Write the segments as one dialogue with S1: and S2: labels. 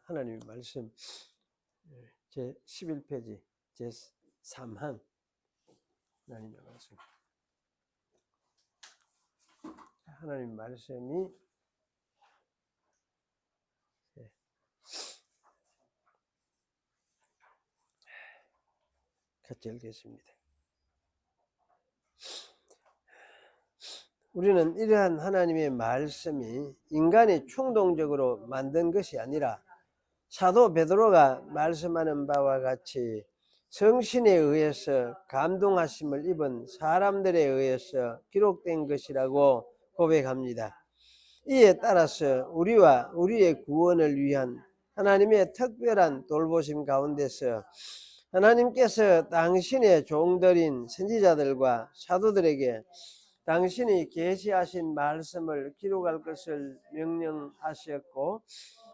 S1: 하나님의 말씀 제 11페이지 제 3항 하나님의 말씀. 하나님의 말씀이 같이 읽겠습니다. 우리는 이러한 하나님의 말씀이 인간이 충동적으로 만든 것이 아니라 사도 베드로가 말씀하는 바와 같이 성신에 의해서 감동하심을 입은 사람들에 의해서 기록된 것이라고 고백합니다. 이에 따라서 우리와 우리의 구원을 위한 하나님의 특별한 돌보심 가운데서 하나님께서 당신의 종들인 선지자들과 사도들에게 당신이 계시하신 말씀을 기록할 것을 명령하셨고,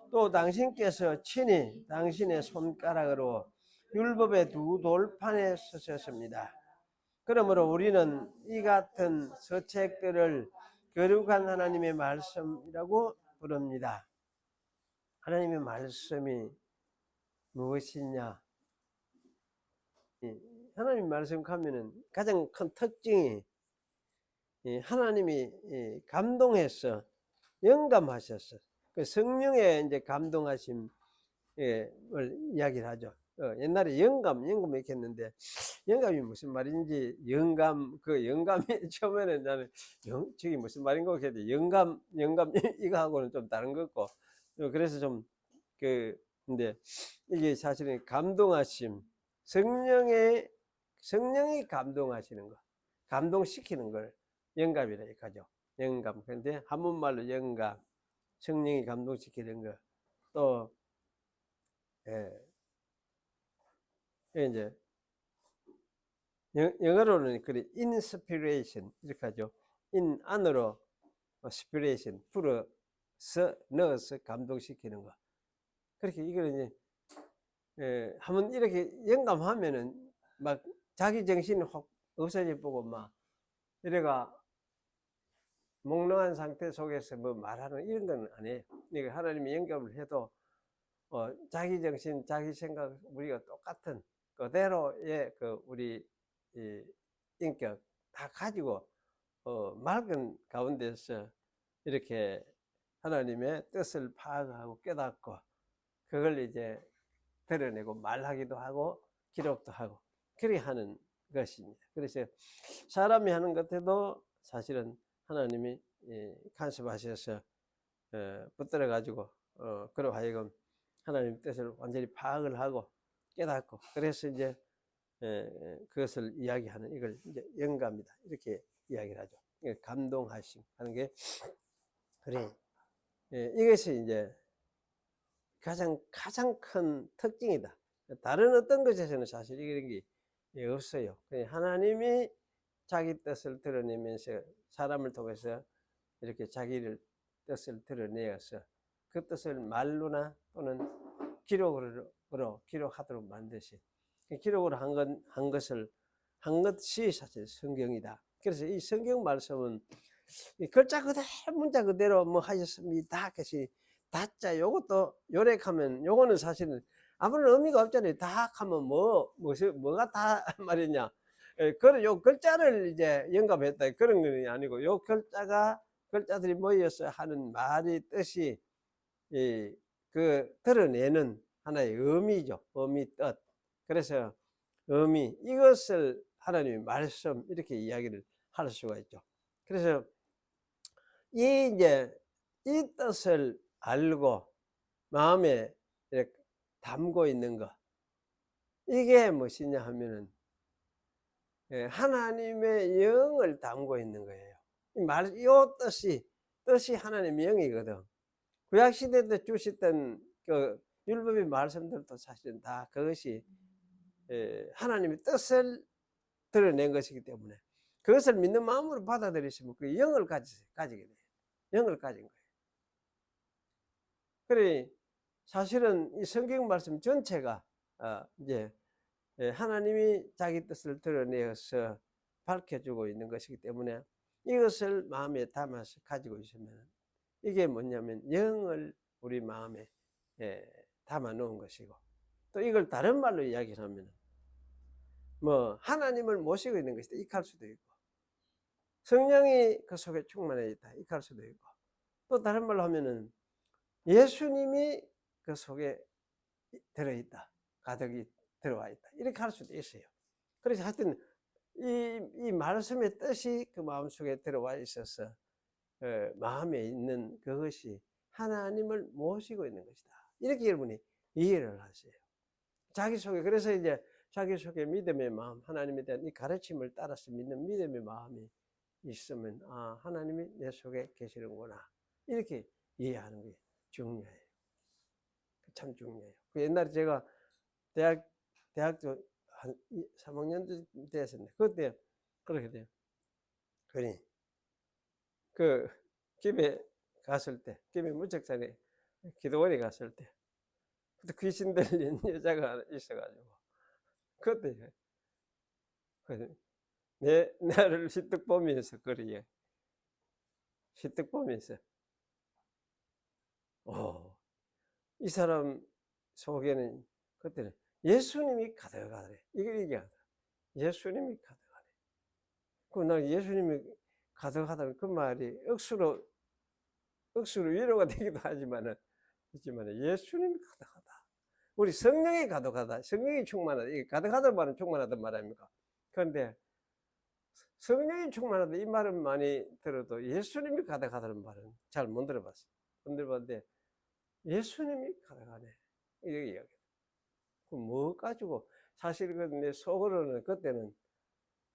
S1: 또 당신께서 친히 당신의 손가락으로 율법의 두 돌판에 서셨습니다. 그러므로 우리는 이 같은 서책들을 거룩한 하나님의 말씀이라고 부릅니다. 하나님의 말씀이 무엇이냐? 하나님 말씀 가면은 가장 큰 특징이 하나님이 감동해서 영감하셨어. 그 성령의 이제 감동하심을 이야기를 하죠. 옛날에 영감 이렇게 했는데, 영감이 무슨 말인지, 그 영감이 처음에는 나는 저기 무슨 말인가 했는데, 영감 이거하고는 좀 다른 것 같고, 그래서 좀 근데 이게 사실은 감동하심, 성령이 감동하시는 거, 감동시키는 걸 영감이라 하죠. 영감. 그런데 한문말로 영감, 성령이 감동시키는 거. 또 이제 영어로는 그래 inspiration 이렇게 하죠. in 안으로 spiration 풀어서 넣어서 감동시키는 거. 그렇게 이거는 이제 한번 이렇게 영감하면은 막 자기 정신이 확 없어져 보고 막 이래가 몽롱한 상태 속에서 뭐 말하는 이런 건 아니에요. 그러니까 하나님이 영감을 해도 자기 정신, 자기 생각 우리가 똑같은 그대로의 우리 이 인격 다 가지고 맑은 가운데서 이렇게 하나님의 뜻을 파악하고 깨닫고 그걸 이제 드러내고 말하기도 하고 기록도 하고 그렇게 하는 것입니다. 그래서 사람이 하는 것에도 사실은 하나님이 간섭하셔서 붙들어 가지고 그러 하여금 하나님 뜻을 완전히 파악을 하고 깨닫고 그래서 이제 그것을 이야기하는 이걸 이제 영감이다 이렇게 이야기를 하죠. 감동하심 하는 게 그래. 이것이 이제 가장 큰 특징이다. 다른 어떤 것에서는 사실 이런 게 없어요. 하나님이 자기 뜻을 드러내면서 사람을 통해서 이렇게 자기를 뜻을 드러내어서 그 뜻을 말로나 또는 기록으로 기록하도록 만드신 기록으로 한 것이 사실 성경이다. 그래서 이 성경 말씀은 글자 그대로 문자 그대로 뭐 하셨습니다. 그것이 다자 요것도 요렉하면 요거는 사실은 아무런 의미가 없잖아요. 다 하면 뭐가 다 말이냐. 그런 요 글자를 이제 영감했다 그런 건 아니고 요 글자들이 모여서 하는 말이 뜻이 드러내는 하나의 의미죠. 의미 뜻. 그래서 의미 이것을 하나님의 말씀 이렇게 이야기를 할 수가 있죠. 그래서 이 뜻을 알고 마음에 이렇게 담고 있는 것 이게 무엇이냐 하면은 하나님의 영을 담고 있는 거예요. 이 뜻이 하나님의 영이거든. 구약시대 때 주셨던 그 율법의 말씀들도 사실은 다 그것이 하나님의 뜻을 드러낸 것이기 때문에 그것을 믿는 마음으로 받아들이시면 그 영을 가지게 돼요. 영을 가진 거예요. 그래 사실은 이 성경 말씀 전체가 이제 하나님이 자기 뜻을 드러내어서 밝혀주고 있는 것이기 때문에 이것을 마음에 담아서 가지고 있으면 이게 뭐냐면 영을 우리 마음에 담아 놓은 것이고, 또 이걸 다른 말로 이야기를 하면 뭐 하나님을 모시고 있는 것이다 이렇게 할 수도 있고, 성령이 그 속에 충만해 있다 이렇게 할 수도 있고, 또 다른 말로 하면은 예수님이 그 속에 들어있다, 가득이 들어와 있다 이렇게 할 수도 있어요. 그래서 하여튼 이 말씀의 뜻이 그 마음속에 들어와 있어서 마음에 있는 그것이 하나님을 모시고 있는 것이다 이렇게 여러분이 이해를 하세요. 자기 속에, 그래서 이제 자기 속에 믿음의 마음, 하나님에 대한 이 가르침을 따라서 믿는 믿음의 마음이 있으면, 아, 하나님이 내 속에 계시는구나 이렇게 이해하는 게 중요해요. 참 중요해요. 그 옛날에 제가 대학교 한 3학년 됐었는데, 그때 그렇게 돼요. 그러니 그 집에 갔을 때, 집에 무척산에 기도원에 갔을 때, 그때 귀신 들린 여자가 있어가지고, 그때 나를 시뜩 보면서 그래요. 시뜩 보면서 이 사람 속에는 그때는 예수님이 가득하더래. 이게 얘기하더라. 예수님이 가득하네. 난 예수님이 가득하다는 그 말이 억수로 위로가 되기도 하지만은, 예수님이 가득하다. 우리 성령이 가득하다. 성령이 충만하다. 이게 가득하다는 말은 충만하다는 말 아닙니까? 그런데 성령이 충만하다 이 말은 많이 들어도 예수님이 가득하다는 말은 잘 못 들어봤어요. 못 들어봤는데 예수님이 가득하네 이렇게 이야기해요. 뭐 가지고, 사실 내 속으로는 그때는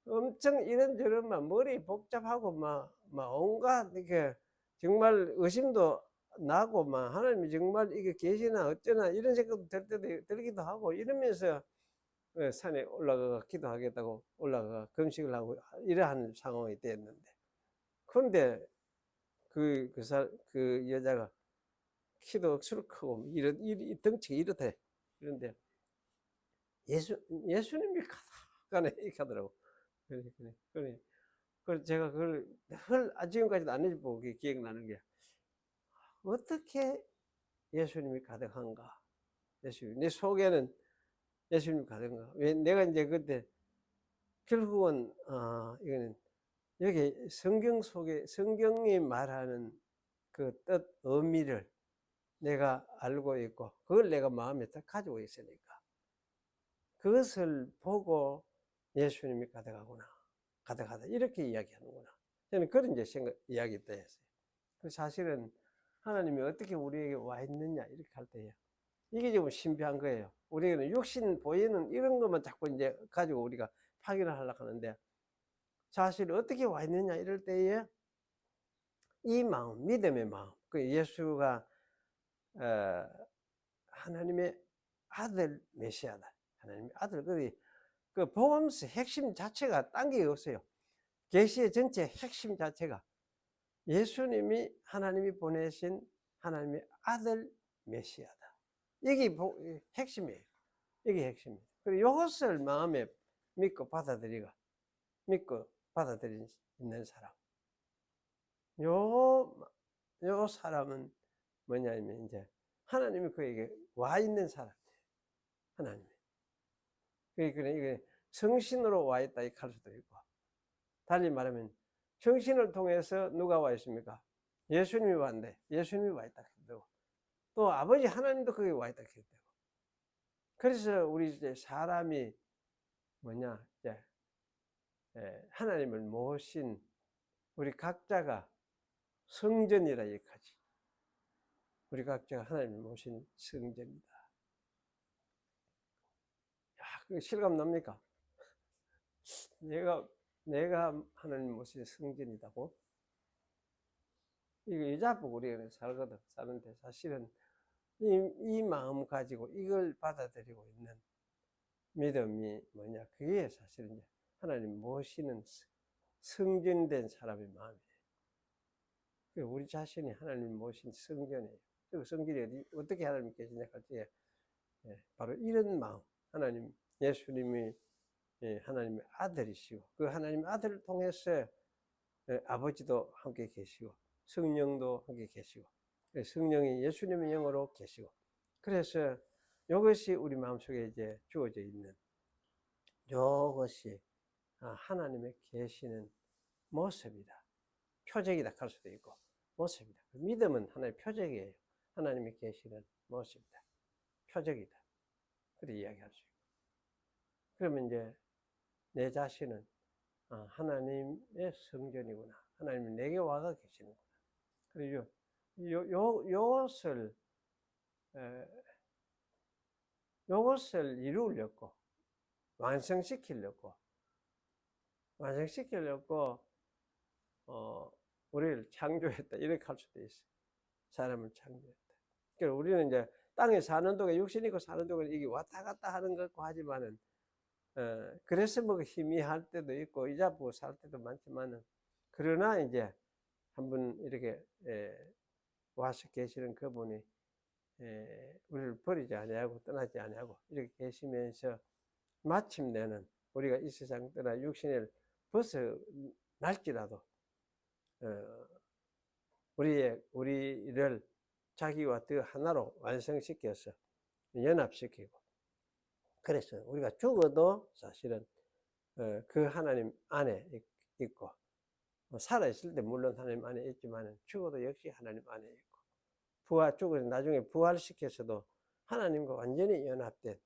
S1: 엄청 이런저런 막 머리 복잡하고 막 온갖 이렇게 정말 의심도 나고, 막 하나님이 정말 이게 계시나 어쩌나 이런 생각도 들 때도 들기도 하고, 이러면서 산에 올라가 기도하겠다고 올라가 금식을 하고 이러한 상황이 됐는데, 그런데 그 여자가 키도 억수로 크고 이 덩치가 이렇대. 그런데 예수님이 가득하네 이렇게 하더라고. 그래서 제가 그걸 지금까지도 안 잊어보고 기억나는 게, 어떻게 예수님이 가득한가? 내 속에는 예수님이 가득한가? 왜 내가 이제 그때 결국은 이거는 여기 성경 속에 성경이 말하는 그 뜻 의미를 내가 알고 있고, 그걸 내가 마음에 딱 가지고 있으니까 그것을 보고 예수님이 가득하구나, 가득하다 이렇게 이야기하는구나, 저는 그런 이제 이야기 때 했어요. 그 사실은 하나님이 어떻게 우리에게 와 있느냐 이렇게 할 때에 이게 좀 신비한 거예요. 우리는 육신 보이는 이런 것만 자꾸 이제 가지고 우리가 확인을 하려고 하는데, 사실 어떻게 와 있느냐 이럴 때에 이 마음, 믿음의 마음, 그 예수가 하나님의 아들 메시아다, 하나님의 아들, 그 복음서 핵심 자체가 딴 게 없어요. 계시의 전체 핵심 자체가 예수님이 하나님이 보내신 하나님의 아들 메시아다. 이게 핵심이에요. 이게 핵심이에요. 그리고 이것을 마음에 믿고 받아들이는 사람, 요 사람은 뭐냐면 이제 하나님이 그에게 와 있는 사람이에요. 하나님이. 그러니까 이게 성신으로 와 있다 이렇게 할 수도 있고, 달리 말하면 성신을 통해서 누가 와 있습니까? 예수님이 왔는데 예수님이 와 있다 해도 되고, 또 아버지 하나님도 거기 와 있다 해도 되고. 그래서 우리 이제 사람이 뭐냐, 이제 하나님을 모신 우리 각자가 성전이라 얘기하지. 우리 각자가 하나님을 모신 성전이다. 야, 그 실감 납니까? 내가 하나님 모신 성전이다고? 이거 여자보고 우리가 사는데 사실은 이 마음 가지고 이걸 받아들이고 있는 믿음이 뭐냐, 그게 사실은 하나님 모시는 성전된 사람의 마음이에요. 우리 자신이 하나님 모신 성전이에요. 그 성전이 어떻게 하나님 계시냐 할 때, 바로 이런 마음, 예수님이 하나님의 아들이시고, 그 하나님의 아들을 통해서 아버지도 함께 계시고 성령도 함께 계시고, 성령이 예수님의 영으로 계시고, 그래서 이것이 우리 마음속에 이제 주어져 있는 이것이 하나님의 계시는 모습이다. 표적이다 할 수도 있고 모습이다. 믿음은 하나의 표적이에요. 하나님의 계시는 모습이다. 표적이다. 그렇게 이야기할 수 있고. 그러면 이제 내 자신은 하나님의 성전이구나. 하나님이 내게 와가 계시는구나. 그리고 요것을 이루려고 완성시키려고 우리를 창조했다. 이렇게 할 수도 있어요. 사람을 창조했다. 그러니까 우리는 이제 땅에 사는 동안 육신이 있고 사는 동안 이게 왔다 갔다 하는 것 같고 하지만은 그래서 뭐 희미할 때도 있고 이자부고 살 때도 많지만은 그러나 이제 한번 이렇게 와서 계시는 그분이 우리를 버리지 아니하고 떠나지 아니하고 이렇게 계시면서 마침내는 우리가 이 세상 떠나 육신을 벗어날지라도 우리를 자기와 더 하나로 완성시켜서 연합시키고 그래서 우리가 죽어도 사실은 그 하나님 안에 있고 살아있을 때 물론 하나님 안에 있지만 죽어도 역시 하나님 안에 있고 죽어서 나중에 부활시켜서도 하나님과 완전히 연합된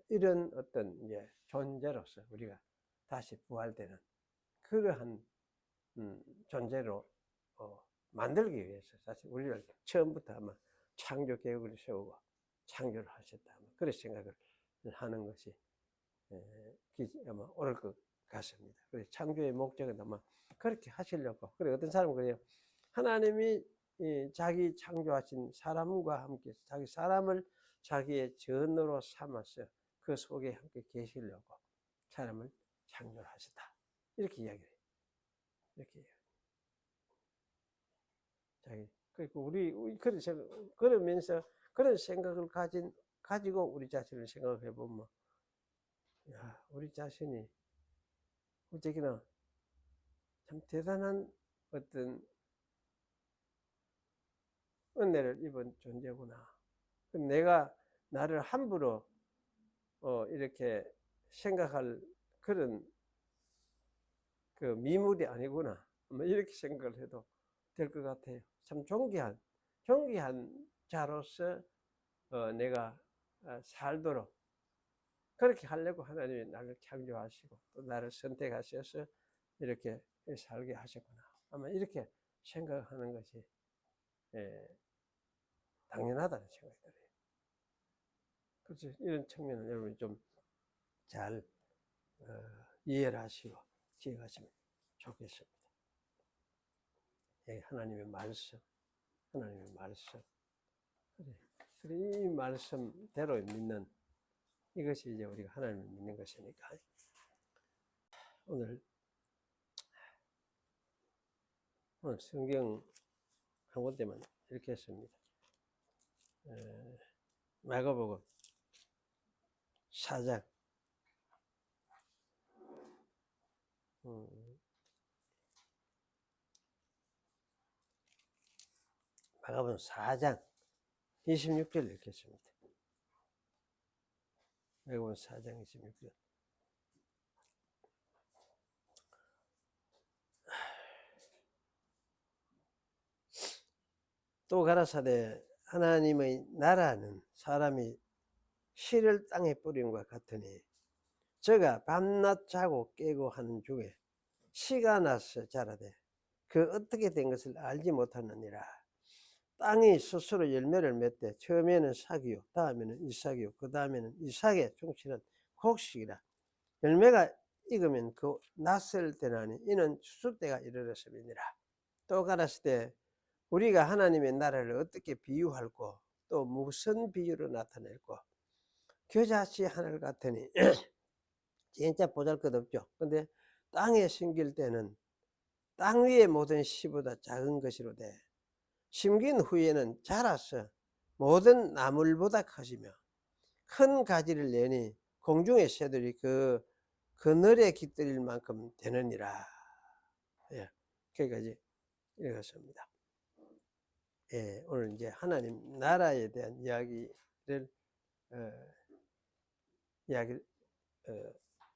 S1: 이런 어떤 이제 존재로서 우리가 다시 부활되는 그러한 존재로 만들기 위해서 사실 우리를 처음부터 아마 창조 계획을 세우고 창조를 하셨다. 그런 생각을 하는 것이 아마 옳을 것 같습니다. 그래서 창조의 목적은 아마 그렇게 하시려고. 그래 어떤 사람은 그래요. 하나님이 자기 창조하신 사람과 함께 자기 사람을 자기의 전으로 삼아서 그 속에 함께 계시려고 사람을 창조를 하셨다. 이렇게 이야기해요. 이렇게 이야기해요. 그리고 그러면서 그런 생각을 가지고 우리 자신을 생각해 보면, 우리 자신이 어쩌기나 참 대단한 어떤 은혜를 입은 존재구나. 내가 나를 함부로 이렇게 생각할 그런 그 미물이 아니구나. 이렇게 생각을 해도 될 것 같아요. 참 존귀한 자로서 내가 살도록 그렇게 하려고 하나님이 나를 창조하시고 또 나를 선택하셔서 이렇게 살게 하셨구나. 아마 이렇게 생각하는 것이 당연하다는 생각이 들어요. 그래서 이런 측면을 여러분이 좀 잘 이해를 하시고 기억하시면 좋겠습니다. 하나님의 말씀. 그래, 이 말씀대로 믿는 이것이 이제 우리가 하나님을 믿는 것이니까 오늘 성경 한 군데만 읽겠습니다. 마가복음 4장 마가복음 4장 26절 읽겠습니다. 마가복음 4장 26절. 또 가라사대 하나님의 나라는 사람이 씨를 땅에 뿌림과 같으니 저가 밤낮 자고 깨고 하는 중에 씨가 나서 자라되 그 어떻게 된 것을 알지 못하느니라. 땅이 스스로 열매를 맺되 처음에는 삭이요 다음에는 이삭이요 그 다음에는 이삭의 충실은 곡식이라. 열매가 익으면 그 낯설 때나니 이는 추수 때가 이르렀음이니라. 또 가라사대 우리가 하나님의 나라를 어떻게 비유할꼬 또 무슨 비유로 나타낼꼬 겨자씨 하늘 같으니 진짜 보잘것없죠. 근데 땅에 심길 때는 땅 위의 모든 씨보다 작은 것이로되 심긴 후에는 자라서 모든 나물보다 커지며 큰 가지를 내니 공중의 새들이 그 그늘에 깃들일 만큼 되느니라. 거기까지 읽었습니다. 오늘 이제 하나님 나라에 대한 이야기를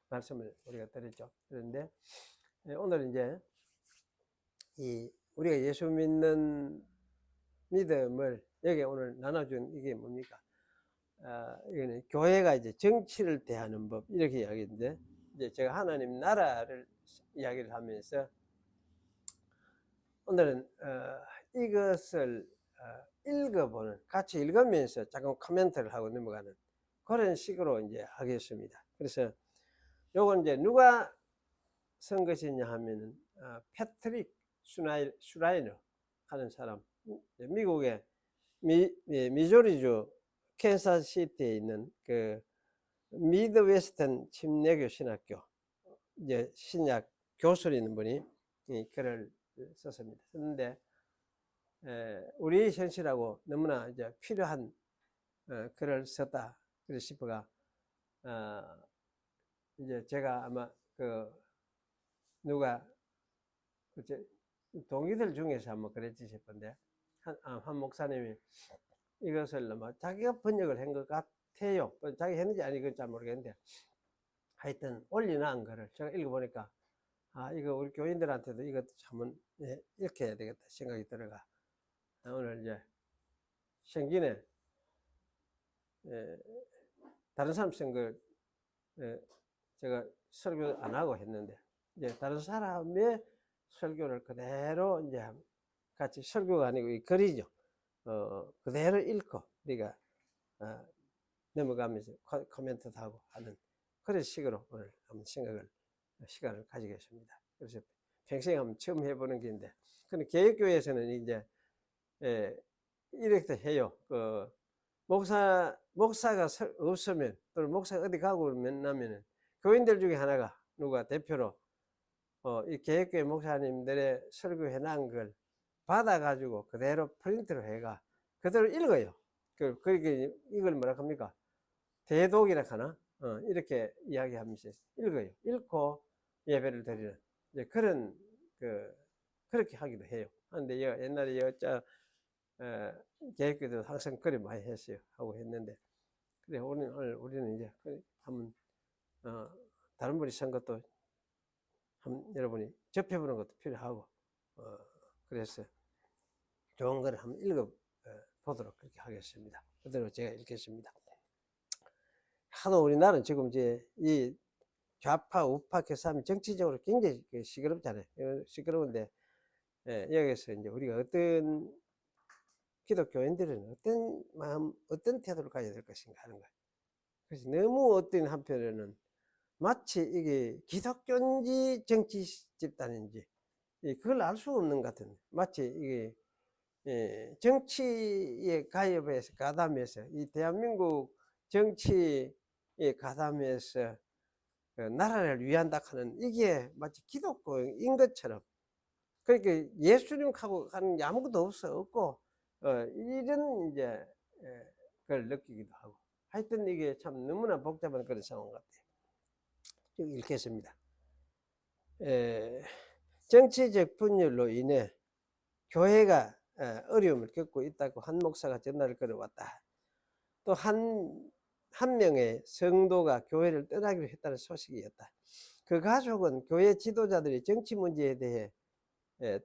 S1: 말씀을 우리가 드렸죠. 그런데 오늘 이제 우리가 예수 믿는 믿음을 여기 오늘 나눠준 이게 뭡니까? 이거는 교회가 이제 정치를 대하는 법 이렇게 이야기인데, 이제 제가 하나님 나라를 이야기를 하면서 오늘은 이것을 읽어보는, 같이 읽으면서 잠깐 코멘트를 하고 넘어가는 그런 식으로 이제 하겠습니다. 그래서 요건 이제 누가 쓴 것이냐 하면은 패트릭 슈라이너 하는 사람, 미국의 미조리주 캔사스시티에 있는 그 미드웨스턴 침례교 신학교 이제 신약 교수로 있는 분이 이 글을 썼습니다. 썼는데 우리 현실하고 너무나 이제 필요한 글을 썼다 그래 싶어가 이제 제가 아마 누가 동기들 중에서 한번 그랬지 싶은데 한 목사님이 이것을 자기가 번역을 한 것 같아요. 자기 했는지 아니건 잘 모르겠는데 하여튼 올려놓은 거를 제가 읽어보니까 이거 우리 교인들한테도 이것도 한번 이렇게 해야 되겠다 생각이 들어가 오늘 이제 생긴에 다른 사람 쓴 걸 제가 설교 안 하고 했는데 이제 다른 사람의 설교를 그대로 이제 같이 설교가 아니고 이 글이죠. 그대로 읽고 우리가 넘어가면서 코멘트도 하고 하는 그런 식으로 오늘 한번 시간을 가지겠습니다. 그래서 평생에 한번 처음 해보는 게인데, 근데 개혁교회에서는 이제 이렇게 해요. 목사가 없으면, 또는 목사가 어디 가고 나면은 교인들 중에 하나가 누가 대표로 이 개혁교회 목사님들의 설교해 놓은 걸 받아가지고 그대로 프린트로 해가 그대로 읽어요. 그러니까 이걸 뭐라 합니까? 대독이라 하나? 이렇게 이야기하면서 읽어요. 읽고 예배를 드리는 이제 그런 그렇게 하기도 해요. 그런데 옛날에 개혁교회도 항상 그래 많이 했어요. 하고 했는데, 그래 오늘 우리는 이제 한번 다른 분이 쓴 것도 여러분이 접해보는 것도 필요하고 그래서 좋은 거를 한번 읽어보도록 그렇게 하겠습니다. 그대로 제가 읽겠습니다. 하도 우리나라는 지금 이제 이 좌파 우파 교사하면 정치적으로 굉장히 시끄럽잖아요. 시끄러운데 여기서 이제 우리가 어떤 기독교인들은 어떤 마음, 어떤 태도를 가져야 될 것인가 하는 거예요. 그래서 너무 어떤 한편에는 마치 이게 기독교인지 정치 집단인지 그걸 알 수 없는 것 같은, 마치 이게 정치에 가담해서 이 대한민국 정치에 가담해서 나라를 위한다 하는 이게 마치 기독교인 것처럼, 그러니까 예수님하고 하는 게 아무것도 없고 이런 이제 그걸 느끼기도 하고, 하여튼 이게 참 너무나 복잡한 그런 상황 같아요. 읽겠습니다. 정치적 분열로 인해 교회가 어려움을 겪고 있다고 한 목사가 전화를 걸어왔다. 또 한 명의 성도가 교회를 떠나기로 했다는 소식이었다. 그 가족은 교회 지도자들이 정치 문제에 대해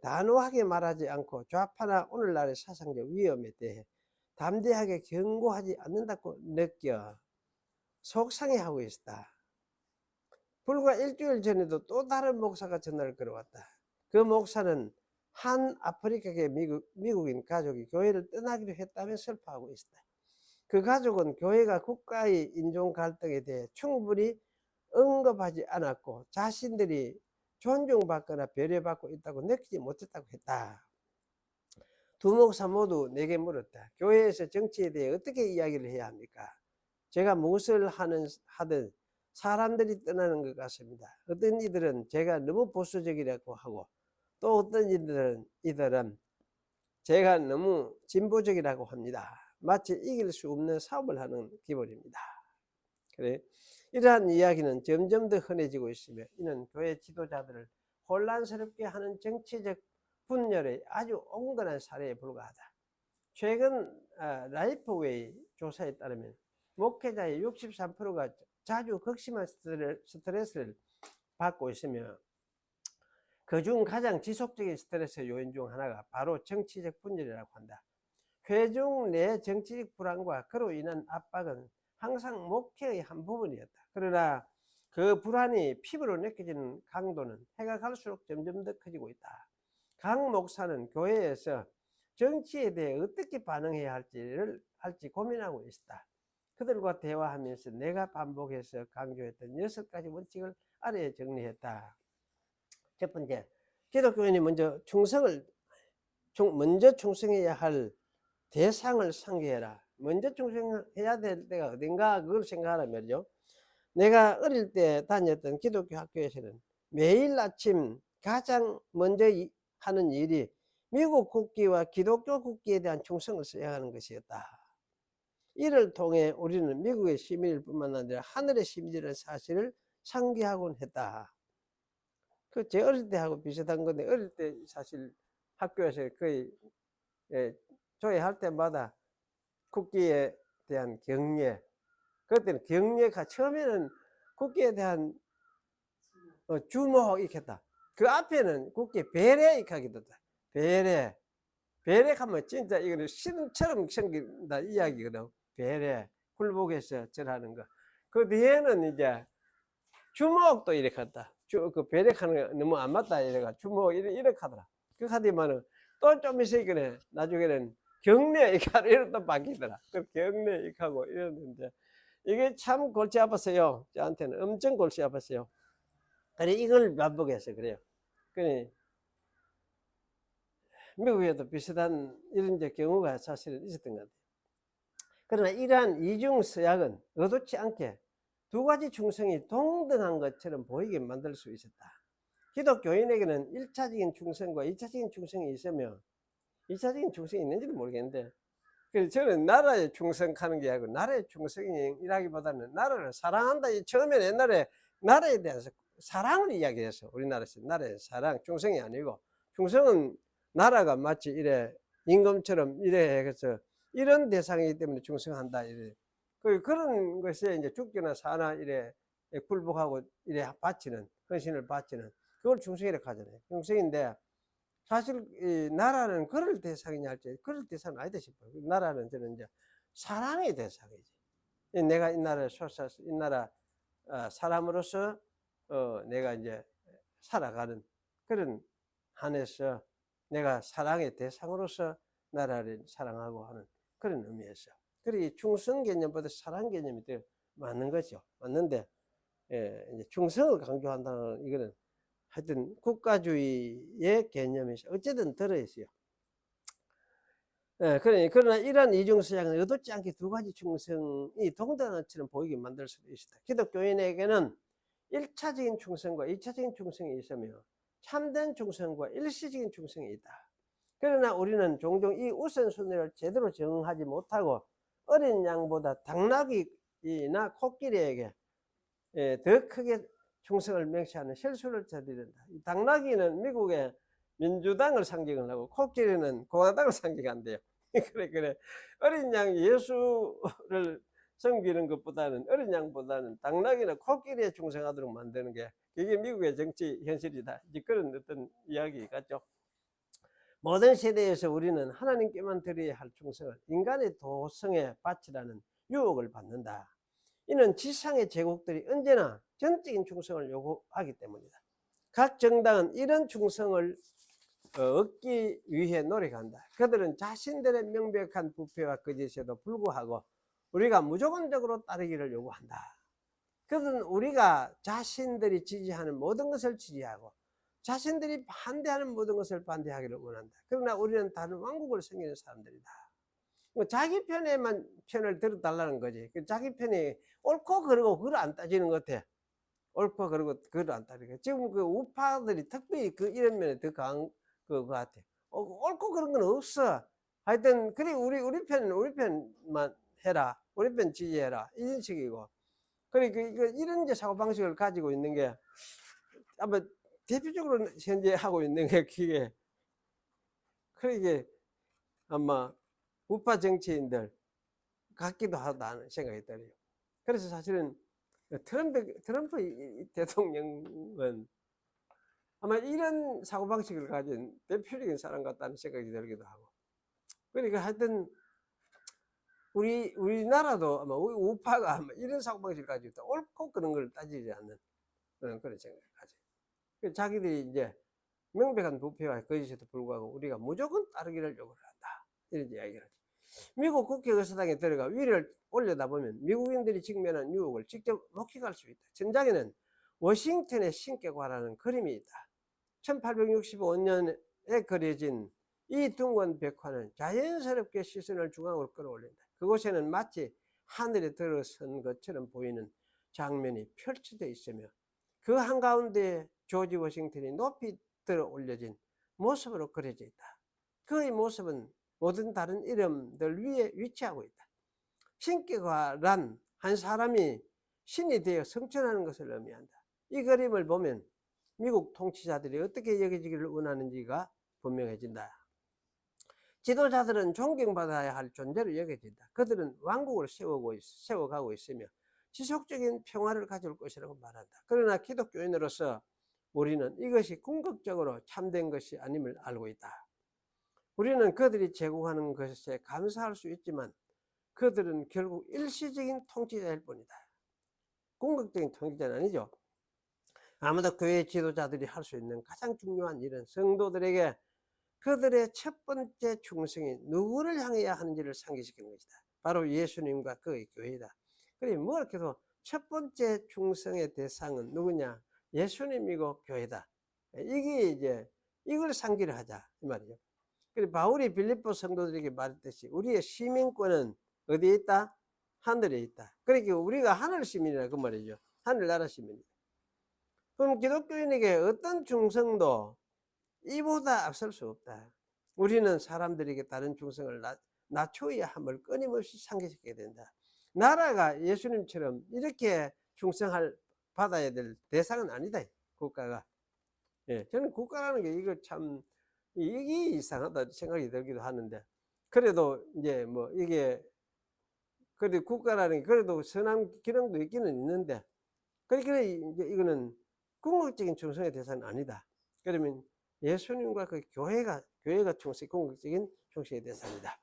S1: 단호하게 말하지 않고 좌파나 오늘날의 사상적 위험에 대해 담대하게 경고하지 않는다고 느껴 속상해하고 있었다. 불과 일주일 전에도 또 다른 목사가 전화를 걸어왔다. 그 목사는 한 아프리카계 미국인 가족이 교회를 떠나기로 했다며 슬퍼하고 있었다. 그 가족은 교회가 국가의 인종 갈등에 대해 충분히 언급하지 않았고 자신들이 존중받거나 배려받고 있다고 느끼지 못했다고 했다. 두 목사 모두 내게 물었다. 교회에서 정치에 대해 어떻게 이야기를 해야 합니까? 제가 무엇을 하든 사람들이 떠나는 것 같습니다. 어떤 이들은 제가 너무 보수적이라고 하고, 또 어떤 이들은 제가 너무 진보적이라고 합니다. 마치 이길 수 없는 싸움을 하는 기분입니다. 그래, 이러한 이야기는 점점 더 흔해지고 있으며 이는 교회 지도자들을 혼란스럽게 하는 정치적 분열의 아주 온건한 사례에 불과하다. 최근 라이프웨이 조사에 따르면 목회자의 63%가 자주 극심한 스트레스를 받고 있으며 그중 가장 지속적인 스트레스 요인 중 하나가 바로 정치적 분열이라고 한다. 회중 내 정치적 불안과 그로 인한 압박은 항상 목회의 한 부분이었다. 그러나 그 불안이 피부로 느껴지는 강도는 해가 갈수록 점점 더 커지고 있다. 강 목사는 교회에서 정치에 대해 어떻게 반응해야 할지 고민하고 있다. 그들과 대화하면서 내가 반복해서 강조했던 6가지 원칙을 아래에 정리했다. 첫 번째, 기독교인이 먼저 충성해야 할 대상을 상기해라. 먼저 충성해야 될 때가 어딘가 그걸 생각하라 말이죠. 내가 어릴 때 다녔던 기독교 학교에서는 매일 아침 가장 먼저 하는 일이 미국 국기와 기독교 국기에 대한 충성을 써야 하는 것이었다. 이를 통해 우리는 미국의 시민일 뿐만 아니라 하늘의 시민이라는 사실을 상기하곤 했다. 그 제 어릴 때 하고 비슷한 건데, 어릴 때 사실 학교에서 거의 조회할 때마다 국기에 대한 경례, 그때는 경례가 처음에는 국기에 대한 주목 이렇게 했다. 그 앞에는 국기 배례 이렇게 하기도 했다. 배례 하면 진짜 이거는 신처럼 생긴다 이야기거든. 배례, 굴복해서 절하는 거. 그 뒤에는 이제 주목도 이렇게 했다. 그 배례하는 거 너무 안 맞다 이래가 주목 이렇게 하더라. 그 하더니만은 또 좀 있으니까 나중에는 경례 이렇게 하고 이런 또 바뀌더라. 그 경례 이렇게 하고 이러는데 이게 참 골치 아팠어요. 저한테는 엄청 골치 아팠어요. 그래 이걸 반복해서 그래요. 그래 미국에도 비슷한 이런 경우가 사실은 있었던 것 같아요. 그러나 이러한 이중 서약은 의도치 않게 두 가지 충성이 동등한 것처럼 보이게 만들 수 있었다. 기독교인에게는 1차적인 충성과 2차적인 충성이 있으며 2차적인 충성이 있는지는 모르겠는데, 그래서 저는 나라에 충성하는 게 아니고 나라의 충성이라기보다는 나라를 사랑한다. 처음에 옛날에 나라에 대해서 사랑을 이야기해서 우리나라에서 나라의 사랑, 충성이 아니고, 충성은 나라가 마치 이래 임금처럼 이래 해서 이런 대상이기 때문에 충성한다 이래. 그런 것에 이제 죽거나 사나 이래 굴복하고 이래 바치는, 헌신을 바치는 그걸 충성이라고 하잖아요. 충성인데 사실 이 나라는 그럴 대상이냐 할지 그럴 대상은 아니다 싶어요. 나라는 저는 이제 사랑의 대상이지. 내가 이 나라에 솟아서 이 나라 사람으로서 내가 이제 살아가는 그런 한에서 내가 사랑의 대상으로서 나라를 사랑하고 하는 그런 의미에서. 그리고 충성 개념보다 사랑 개념이 더 맞는 거죠. 맞는데 이제 충성을 강조한다는 이거는 하여튼 국가주의의 개념이 어쨌든 들어있어요. 그러나 이러한 이중서양은 의도치 않게 두 가지 충성이 동등한 것처럼 보이게 만들 수도 있다. 기독교인에게는 1차적인 충성과 2차적인 충성이 있으며 참된 충성과 일시적인 충성이 있다. 그러나 우리는 종종 이 우선순위를 제대로 정하지 못하고 어린 양보다 당나귀나 코끼리에게 더 크게 충성을 명시하는 실수를 저지른다. 당나귀는 미국의 민주당을 상징을 하고 코끼리는 공화당을 상징한대요. 그래 어린 양 예수를 섬기는 것보다는 어린 양보다는 당나귀나 코끼리에 충성하도록 만드는 게 이게 미국의 정치 현실이다. 이제 그런 어떤 이야기 같죠. 모든 세대에서 우리는 하나님께만 드려야 할 충성을 인간의 도성에 바치라는 유혹을 받는다. 이는 지상의 제국들이 언제나 전적인 충성을 요구하기 때문이다. 각 정당은 이런 충성을 얻기 위해 노력한다. 그들은 자신들의 명백한 부패와 거짓에도 불구하고 우리가 무조건적으로 따르기를 요구한다. 그들은 우리가 자신들이 지지하는 모든 것을 지지하고 자신들이 반대하는 모든 것을 반대하기를 원한다. 그러나 우리는 다른 왕국을 섬기는 사람들이다. 자기 편을 들어달라는 거지. 자기 편이 옳고 그르고 그걸 안 따지는 것 같아. 옳고 그르고 그걸 안 따지는 거. 지금 그 우파들이 특별히 이런 면에 더 강한 것 같아. 옳고 그런 건 없어. 하여튼 그래 우리 편만 해라. 우리 편 지지해라. 이런 식이고. 그래 이런 이제 사고 방식을 가지고 있는 게 아마 대표적으로 현재 하고 있는 게 그게 아마 우파 정치인들 같기도 하다는 생각이 들어요. 그래서 사실은 트럼프 대통령은 아마 이런 사고방식을 가진 대표적인 사람 같다는 생각이 들기도 하고. 그러니까 하여튼 우리나라도 아마 우파가 아마 이런 사고방식을 가지고 있다. 옳고 그런 걸 따지지 않는 그런 생각을 가져요. 자기들이 이제 명백한 부패와 거짓에도 불구하고 우리가 무조건 따르기를 요구를 한다. 이런 이야기를 하죠. 미국 국회 의사당에 들어가 위를 올려다보면 미국인들이 직면한 유혹을 직접 목격할 수 있다. 전장에는 워싱턴의 신격화라는 그림이 있다. 1865년에 그려진 이 둥근 벽화는 자연스럽게 시선을 중앙으로 끌어올린다. 그곳에는 마치 하늘에 들어선 것처럼 보이는 장면이 펼쳐져 있으며 그 한가운데 조지 워싱턴이 높이 들어 올려진 모습으로 그려져 있다. 그의 모습은 모든 다른 이름들 위에 위치하고 있다. 신격화란 한 사람이 신이 되어 성천하는 것을 의미한다. 이 그림을 보면 미국 통치자들이 어떻게 여겨지기를 원하는지가 분명해진다. 지도자들은 존경받아야 할 존재로 여겨진다. 그들은 왕국을 세워가고 있으며 지속적인 평화를 가져올 것이라고 말한다. 그러나 기독교인으로서 우리는 이것이 궁극적으로 참된 것이 아님을 알고 있다. 우리는 그들이 제공하는 것에 감사할 수 있지만 그들은 결국 일시적인 통치자일 뿐이다. 궁극적인 통치자는 아니죠. 아무도 교회 지도자들이 할 수 있는 가장 중요한 일은 성도들에게 그들의 첫 번째 충성이 누구를 향해야 하는지를 상기시키는 것이다. 바로 예수님과 그의 교회이다. 그래 뭐 이렇게 해서 첫 번째 충성의 대상은 누구냐? 예수님이고 교회다. 이게 이제 이걸 상기를 하자 이 말이죠. 그래 바울이 빌립보 성도들에게 말했듯이 우리의 시민권은 어디에 있다? 하늘에 있다. 그러니까 우리가 하늘 시민이라 그 말이죠. 하늘나라 시민이다. 그럼 기독교인에게 어떤 충성도 이보다 앞설 수 없다. 우리는 사람들에게 다른 충성을 낮춰야 함을 끊임없이 상기시키게 된다. 나라가 예수님처럼 이렇게 충성할 받아야 될 대상은 아니다. 국가가. 예, 저는 국가라는 게 이거 참 이게 이상하다 생각이 들기도 하는데 그래도 이제 뭐 이게 그래도 국가라는 게 그래도 선한 기능도 있기는 있는데 그러니까 이제 이거는 궁극적인 충성의 대상은 아니다. 그러면 예수님과 그 교회가 궁극적인 충성의 대상이다.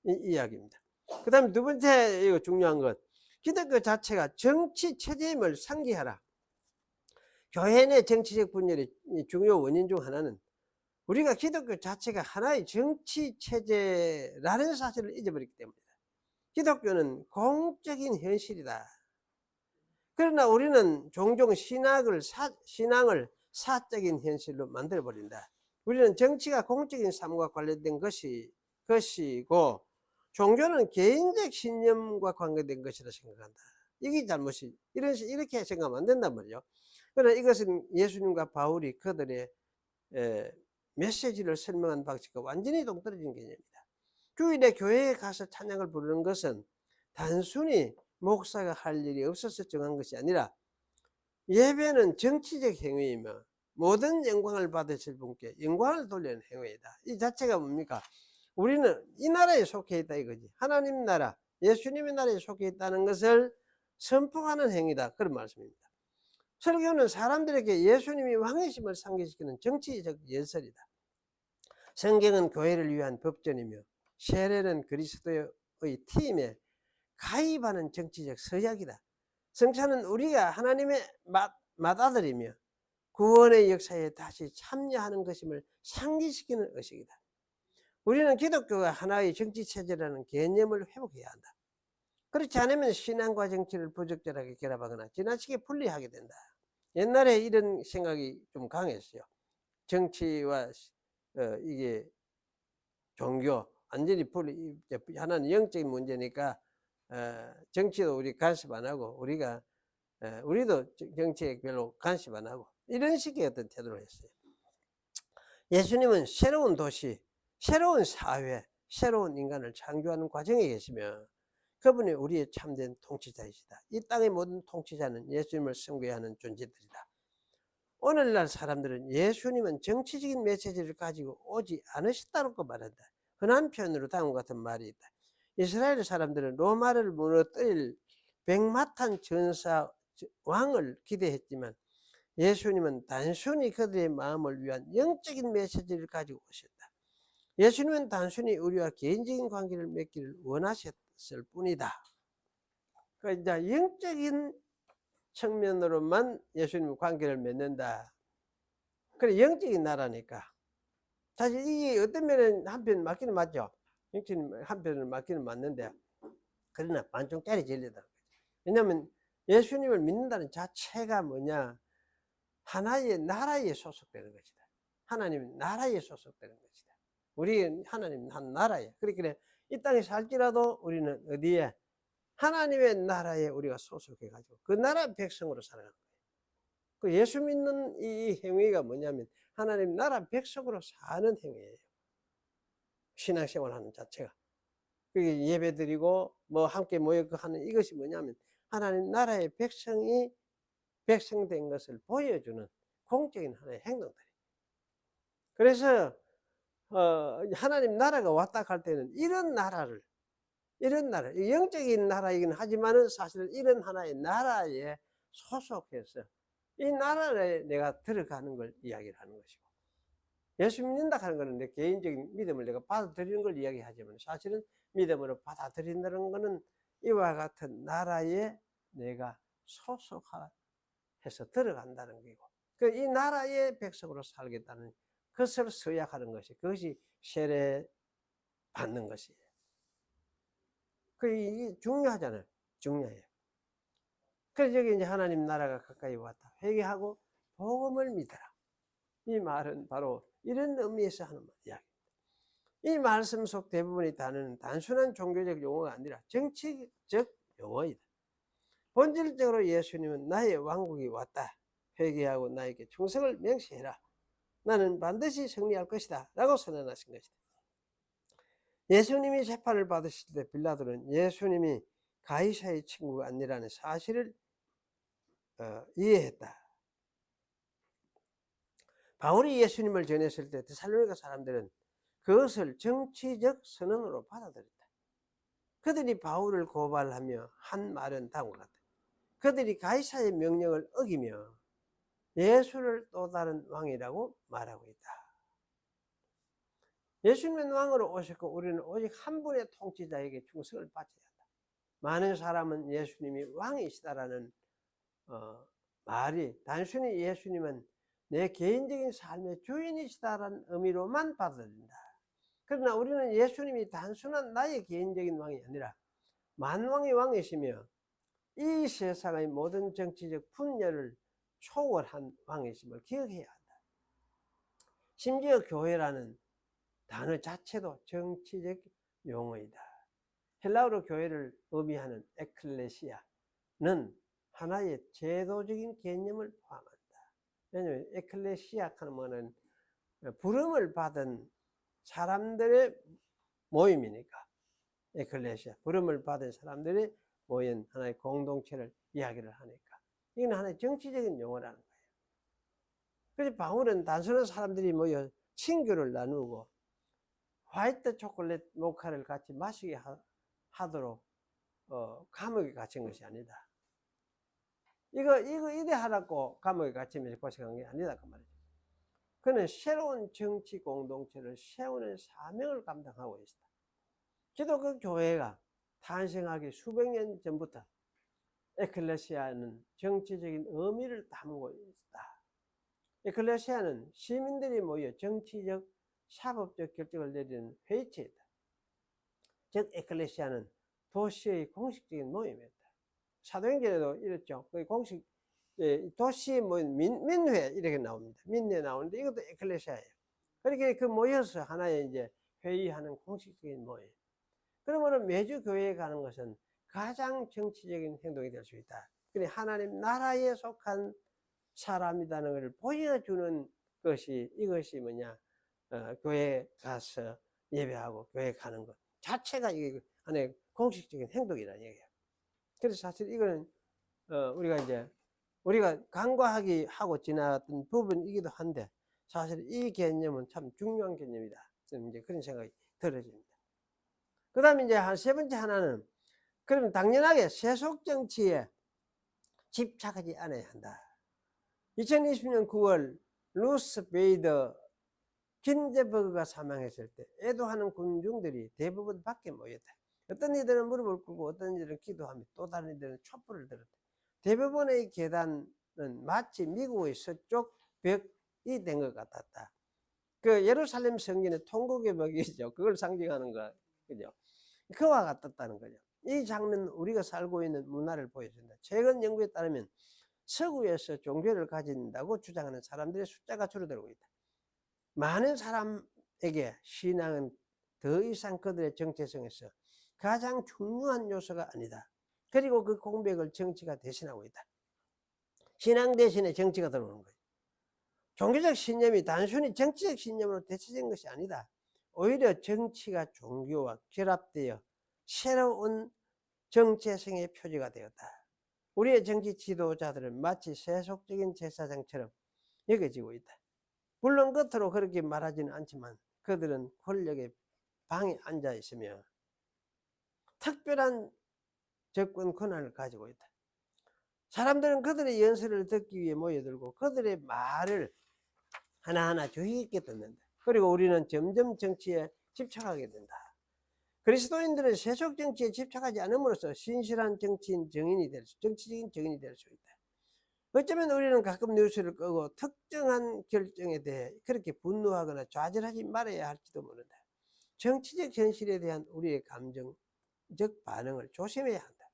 S1: 이 이야기입니다. 그 다음에 두 번째 이거 중요한 것 기독교 자체가 정치 체제임을 상기하라. 교회 내 정치적 분열의 중요 원인 중 하나는 우리가 기독교 자체가 하나의 정치 체제라는 사실을 잊어버렸기 때문이다. 기독교는 공적인 현실이다. 그러나 우리는 종종 신앙을 사적인 현실로 만들어버린다. 우리는 정치가 공적인 삶과 관련된 것이고 종교는 개인적 신념과 관계된 것이라 생각한다. 이게 잘못이 이렇게 생각하면 안 된단 말이죠. 그러나 이것은 예수님과 바울이 그들의 메시지를 설명한 방식과 완전히 동떨어진 개념이다. 주일에 교회에 가서 찬양을 부르는 것은 단순히 목사가 할 일이 없어서 정한 것이 아니라 예배는 정치적 행위이며 모든 영광을 받으실 분께 영광을 돌리는 행위이다. 이 자체가 뭡니까? 우리는 이 나라에 속해 있다 이거지. 하나님 나라, 예수님의 나라에 속해 있다는 것을 선포하는 행위다. 그런 말씀입니다. 설교는 사람들에게 예수님이 왕이심을 상기시키는 정치적 연설이다. 성경은 교회를 위한 법전이며 세례는 그리스도의 팀에 가입하는 정치적 서약이다. 성찬은 우리가 하나님의 맏아들이며 구원의 역사에 다시 참여하는 것임을 상기시키는 의식이다. 우리는 기독교가 하나의 정치체제라는 개념을 회복해야 한다. 그렇지 않으면 신앙과 정치를 부적절하게 결합하거나 지나치게 분리하게 된다. 옛날에 이런 생각이 좀 강했어요. 정치와 이게 종교 완전히 하나는 영적인 문제니까 정치도 우리 간섭 안 하고 우리도 정치에 별로 간섭 안 하고 이런 식의 어떤 태도를 했어요. 예수님은 새로운 도시, 새로운 사회, 새로운 인간을 창조하는 과정에 계시며 그분이 우리의 참된 통치자이시다. 이 땅의 모든 통치자는 예수님을 섬겨야 하는 존재들이다. 오늘날 사람들은 예수님은 정치적인 메시지를 가지고 오지 않으셨다고 말한다. 흔한 표현으로 다음과 같은 말이 있다. 이스라엘 사람들은 로마를 무너뜨릴 백마탄 전사 왕을 기대했지만 예수님은 단순히 그들의 마음을 위한 영적인 메시지를 가지고 오셨다. 예수님은 단순히 우리와 개인적인 관계를 맺기를 원하셨을 뿐이다. 그러니까 이제 영적인 측면으로만 예수님 관계를 맺는다. 그래, 영적인 나라니까. 사실 이게 어떤 면은 한편 맞기는 맞죠. 영적인 한편은 맞기는 맞는데, 그러나 반쪽짜리 진리다. 왜냐하면 예수님을 믿는다는 자체가 뭐냐? 하나의 나라에 소속되는 것이다. 하나님 나라에 소속되는 것이다. 우리 하나님 한 나라에. 그러니까 이 땅에 살지라도 우리는 어디에? 하나님의 나라에 우리가 소속해가지고 그 나라 백성으로 살아가는 거예요. 그 예수 믿는 이 행위가 뭐냐면 하나님 나라 백성으로 사는 행위예요. 신앙생활 하는 자체가. 그게 예배 드리고 뭐 함께 모여 하는 이것이 뭐냐면 하나님 나라의 백성이 백성된 것을 보여주는 공적인 하나의 행동들이에요. 그래서 하나님 나라가 왔다 갈 때는 이런 나라, 영적인 나라이긴 하지만은 사실은 이런 하나의 나라에 소속해서 이 나라에 내가 들어가는 걸 이야기를 하는 것이고, 예수 믿는다 하는 것은 내 개인적인 믿음을 내가 받아들이는 걸 이야기하지만 사실은 믿음으로 받아들인다는 것은 이와 같은 나라에 내가 소속해서 들어간다는 거고, 그 이 나라의 백성으로 살겠다는 것을 서약하는 것이, 그것이 세례 받는 것이에요. 이게 중요하잖아요. 중요해요. 그래서 여기 이제 하나님 나라가 가까이 왔다. 회개하고 복음을 믿어라. 이 말은 바로 이런 의미에서 하는 이야기입니다. 이 말씀 속 대부분의 단어는 단순한 종교적 용어가 아니라 정치적 용어이다. 본질적으로 예수님은 나의 왕국이 왔다. 회개하고 나에게 충성을 명시해라. 나는 반드시 승리할 것이다. 라고 선언하신 것이다. 예수님이 재판을 받으실 때 빌라도는 예수님이 가이사의 친구가 아니라는 사실을 이해했다. 바울이 예수님을 전했을 때 데살로니가 사람들은 그것을 정치적 선언으로 받아들였다. 그들이 바울을 고발하며 한 말은 다음과 같다. 그들이 가이사의 명령을 어기며 예수를 또 다른 왕이라고 말하고 있다. 예수님은 왕으로 오셨고 우리는 오직 한 분의 통치자에게 충성을 바쳐야 한다. 많은 사람은 예수님이 왕이시다라는 말이 단순히 예수님은 내 개인적인 삶의 주인이시다라는 의미로만 받아들인다. 그러나 우리는 예수님이 단순한 나의 개인적인 왕이 아니라 만왕의 왕이시며 이 세상의 모든 정치적 분열을 초월한 왕이심을 기억해야 한다. 심지어 교회라는 단어 자체도 정치적 용어이다. 헬라어로 교회를 의미하는 에클레시아는 하나의 제도적인 개념을 포함한다. 왜냐하면 에클레시아 하는 뭐는 부름을 받은 사람들의 모임이니까, 에클레시아, 부름을 받은 사람들이 모인 하나의 공동체를 이야기를 하니까 이건 하나의 정치적인 용어라는 거예요. 그래서 바울은 단순한 사람들이 모여 친교를 나누고 화이트 초콜릿 모카를 같이 마시게 하도록 감옥에 갇힌 것이 아니다. 이거 이대하라고 감옥에 갇히면서 고생한 게 아니다 그 말이죠. 그는 새로운 정치 공동체를 세우는 사명을 감당하고 있다. 기독교 교회가 탄생하기 수백 년 전부터 에클레시아는 정치적인 의미를 담고 있다. 에클레시아는 시민들이 모여 정치적, 사법적 결정을 내리는 회의체이다. 즉 에클레시아는 도시의 공식적인 모임이었다. 사도행전에도 이랬죠. 그 공식 도시 모임 민회 이렇게 나옵니다. 민회 나오는데 이것도 에클레시아예요. 그렇게 그 모여서 하나의 이제 회의하는 공식적인 모임. 그러면 매주 교회에 가는 것은 가장 정치적인 행동이 될 수 있다. 그러니 하나님 나라에 속한 사람이라는 것을 보여주는 것이, 이것이 뭐냐, 교회에 가서 예배하고 교회 가는 것 자체가 이게 하나의 공식적인 행동이라는 얘기예요. 그래서 사실 이거는 우리가 간과하기 하고 지나갔던 부분이기도 한데 사실 이 개념은 참 중요한 개념이다. 저는 이제 그런 생각이 들어집니다. 그 다음에 이제 한 세 번째 하나는, 그러면 당연하게 세속 정치에 집착하지 않아야 한다. 2020년 9월 루스 베이더 긴제버그가 사망했을 때 애도하는 군중들이 대부분 밖에 모였다. 어떤 이들은 무릎을 꿇고 어떤 이들은 기도하며 또 다른 이들은 촛불을 들었다. 대부분의 계단은 마치 미국의 서쪽 벽이 된 것 같았다. 그 예루살렘 성전의 통곡의 벽이죠. 그걸 상징하는 거, 그죠? 그와 같았다는 거죠. 이 장면은 우리가 살고 있는 문화를 보여준다. 최근 연구에 따르면 서구에서 종교를 가진다고 주장하는 사람들의 숫자가 줄어들고 있다. 많은 사람에게 신앙은 더 이상 그들의 정체성에서 가장 중요한 요소가 아니다. 그리고 그 공백을 정치가 대신하고 있다. 신앙 대신에 정치가 들어오는 거예요. 종교적 신념이 단순히 정치적 신념으로 대체된 것이 아니다. 오히려 정치가 종교와 결합되어 새로운 정체성의 표지가 되었다. 우리의 정치 지도자들은 마치 세속적인 제사장처럼 여겨지고 있다. 물론 겉으로 그렇게 말하지는 않지만 그들은 권력의 방에 앉아 있으며 특별한 접근 권한을 가지고 있다. 사람들은 그들의 연설을 듣기 위해 모여들고 그들의 말을 하나하나 주의 깊게 듣는다. 그리고 우리는 점점 정치에 집착하게 된다. 그리스도인들은 세속 정치에 집착하지 않음으로써 신실한 정치적인 정인이 될 수 있다. 어쩌면 우리는 가끔 뉴스를 끄고 특정한 결정에 대해 그렇게 분노하거나 좌절하지 말아야 할지도 모른다. 정치적 현실에 대한 우리의 감정적 반응을 조심해야 한다.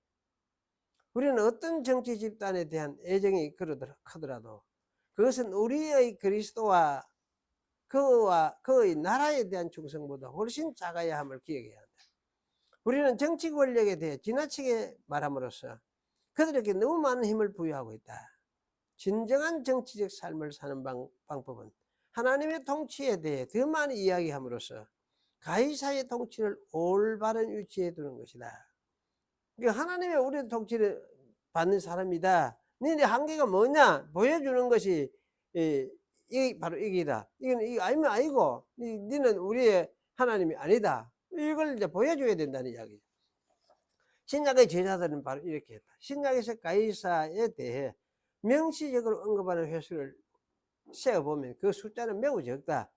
S1: 우리는 어떤 정치 집단에 대한 애정이 크더라도 그것은 우리의 그리스도와 그의 나라에 대한 충성보다 훨씬 작아야 함을 기억해야 한다. 우리는 정치 권력에 대해 지나치게 말함으로써 그들에게 너무 많은 힘을 부여하고 있다. 진정한 정치적 삶을 사는 방법은 하나님의 통치에 대해 더 많이 이야기함으로써 가이사의 통치를 올바른 위치에 두는 것이다. 그러니까 하나님의 우리 통치를 받는 사람이다. 너네 한계가 뭐냐 보여주는 것이 바로 이기다. 이건 아니면 아니고 너는 우리의 하나님이 아니다. 이걸 이제 보여줘야 된다는 이야기죠. 신약의 제자들은 바로 이렇게 했다. 신약에서 가이사에 대해 명시적으로 언급하는 횟수를 세어보면 그 숫자는 매우 적다.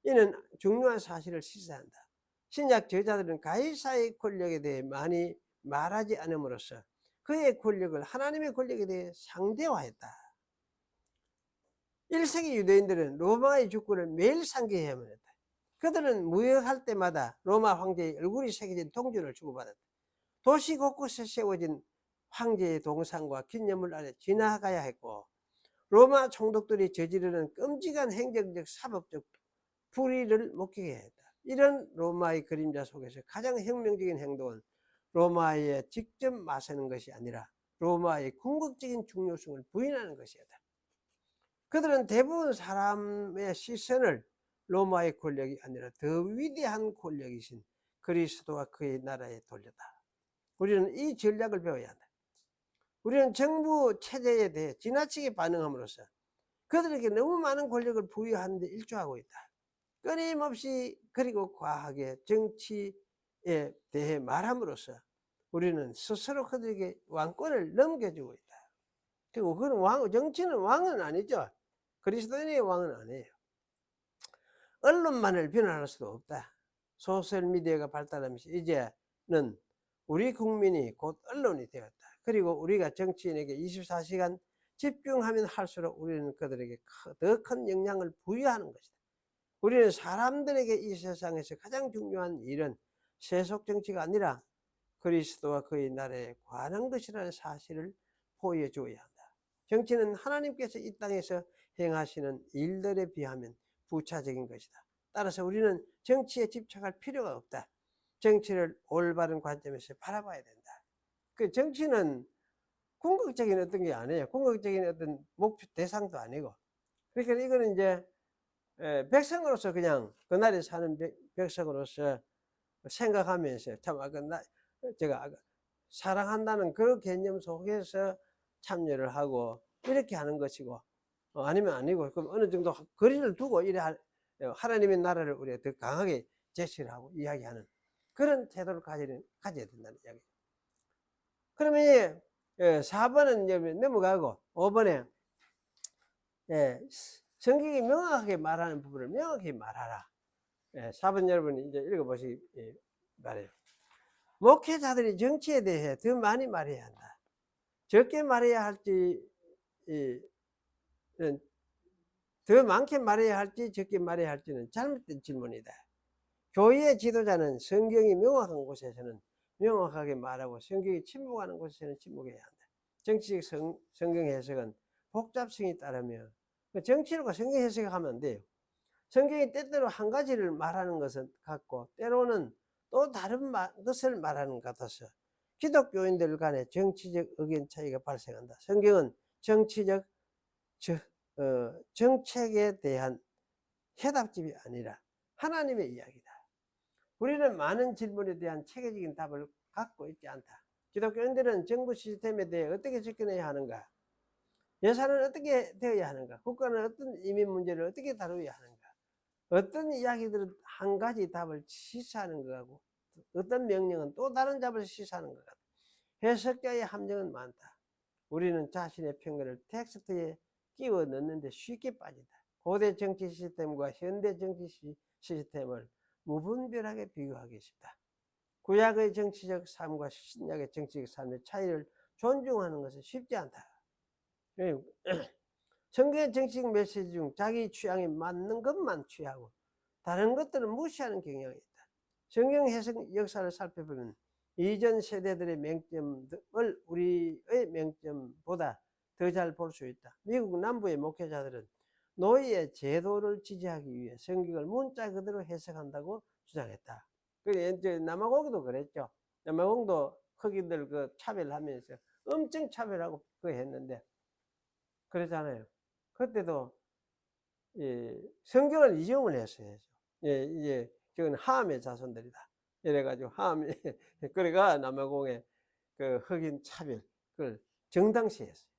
S1: 이는 중요한 사실을 시사한다. 신약 제자들은 가이사의 권력에 대해 많이 말하지 않음으로써 그의 권력을 하나님의 권력에 대해 상대화했다. 1세기 유대인들은 로마의 주권을 매일 상기해야만 했다. 그들은 무역할 때마다 로마 황제의 얼굴이 새겨진 동전을 주고받았다. 도시 곳곳에 세워진 황제의 동상과 기념물 아래 지나가야 했고 로마 총독들이 저지르는 끔찍한 행정적 사법적 불의를 목격해야 했다. 이런 로마의 그림자 속에서 가장 혁명적인 행동은 로마에 직접 맞서는 것이 아니라 로마의 궁극적인 중요성을 부인하는 것이었다. 그들은 대부분 사람의 시선을 로마의 권력이 아니라 더 위대한 권력이신 그리스도와 그의 나라에 돌렸다. 우리는 이 전략을 배워야 한다. 우리는 정부 체제에 대해 지나치게 반응함으로써 그들에게 너무 많은 권력을 부여하는 데 일조하고 있다. 끊임없이 그리고 과하게 정치에 대해 말함으로써 우리는 스스로 그들에게 왕권을 넘겨주고 있다. 그리고 그는 정치는 왕은 아니죠. 그리스도인의 왕은 아니에요. 언론만을 비난할 수도 없다. 소셜미디어가 발달하면서 이제는 우리 국민이 곧 언론이 되었다. 그리고 우리가 정치인에게 24시간 집중하면 할수록 우리는 그들에게 더 큰 영향을 부여하는 것이다. 우리는 사람들에게 이 세상에서 가장 중요한 일은 세속 정치가 아니라 그리스도와 그의 나라에 관한 것이라는 사실을 보여줘야 한다. 정치는 하나님께서 이 땅에서 행하시는 일들에 비하면 부차적인 것이다. 따라서 우리는 정치에 집착할 필요가 없다. 정치를 올바른 관점에서 바라봐야 된다. 그 정치는 궁극적인 어떤 게 아니에요. 궁극적인 어떤 목표 대상도 아니고. 그러니까 이거는 이제 백성으로서 그냥 그날에 사는 백성으로서 생각하면서 참 제가 사랑한다는 그 개념 속에서 참여를 하고 이렇게 하는 것이고 아니면 아니고 그럼 어느 정도 거리를 두고 이래 하나님의 나라를 우리가 더 강하게 제시를 하고 이야기하는 그런 태도를 가져야 된다는 이야기. 그러면 4번은 이제 넘어가고 5번에 성경이 명확하게 말하는 부분을 명확히 말하라. 4번 여러분이 이제 읽어보시기 바라요. 목회자들이 정치에 대해 더 많이 말해야 한다. 적게 말해야 할지, 더 많게 말해야 할지 적게 말해야 할지는 잘못된 질문이다. 교회의 지도자는 성경이 명확한 곳에서는 명확하게 말하고 성경이 침묵하는 곳에서는 침묵해야 한다. 정치적 성경 해석은 복잡성이 따르며 정치로가 성경 해석하면 안 돼요. 성경이 때때로 한 가지를 말하는 것은 같고 때로는 또 다른 것을 말하는 것 같아서 기독교인들 간의 정치적 의견 차이가 발생한다. 성경은 정치적 정책에 대한 해답집이 아니라 하나님의 이야기다. 우리는 많은 질문에 대한 체계적인 답을 갖고 있지 않다. 기독교인들은 정부 시스템에 대해 어떻게 접근해야 하는가? 예산은 어떻게 되어야 하는가? 국가는 어떤 이민 문제를 어떻게 다루어야 하는가? 어떤 이야기들은 한 가지 답을 시사하는 것하고 어떤 명령은 또 다른 답을 시사하는 것 같다. 해석자의 함정은 많다. 우리는 자신의 편견을 텍스트에 끼워 넣는데 쉽게 빠진다. 고대 정치 시스템과 현대 정치 시스템을 무분별하게 비교하기 쉽다. 구약의 정치적 삶과 신약의 정치적 삶의 차이를 존중하는 것은 쉽지 않다. 성경의 정치적 메시지 중 자기 취향에 맞는 것만 취하고 다른 것들은 무시하는 경향이 있다. 성경 해석 역사를 살펴보면 이전 세대들의 맹점을 우리의 맹점보다 더 잘 볼 수 있다. 미국 남부의 목회자들은 노예의 제도를 지지하기 위해 성경을 문자 그대로 해석한다고 주장했다. 이제 남아공도 그랬죠. 남아공도 흑인들 그 차별하면서 엄청 차별하고 그거 했는데 그러잖아요. 그때도 성경을 이용을 했어요. 이제 저건 함의 자손들이다. 이래가지고 함이 그래가 남아공의 그 흑인 차별 그걸 정당시했어요.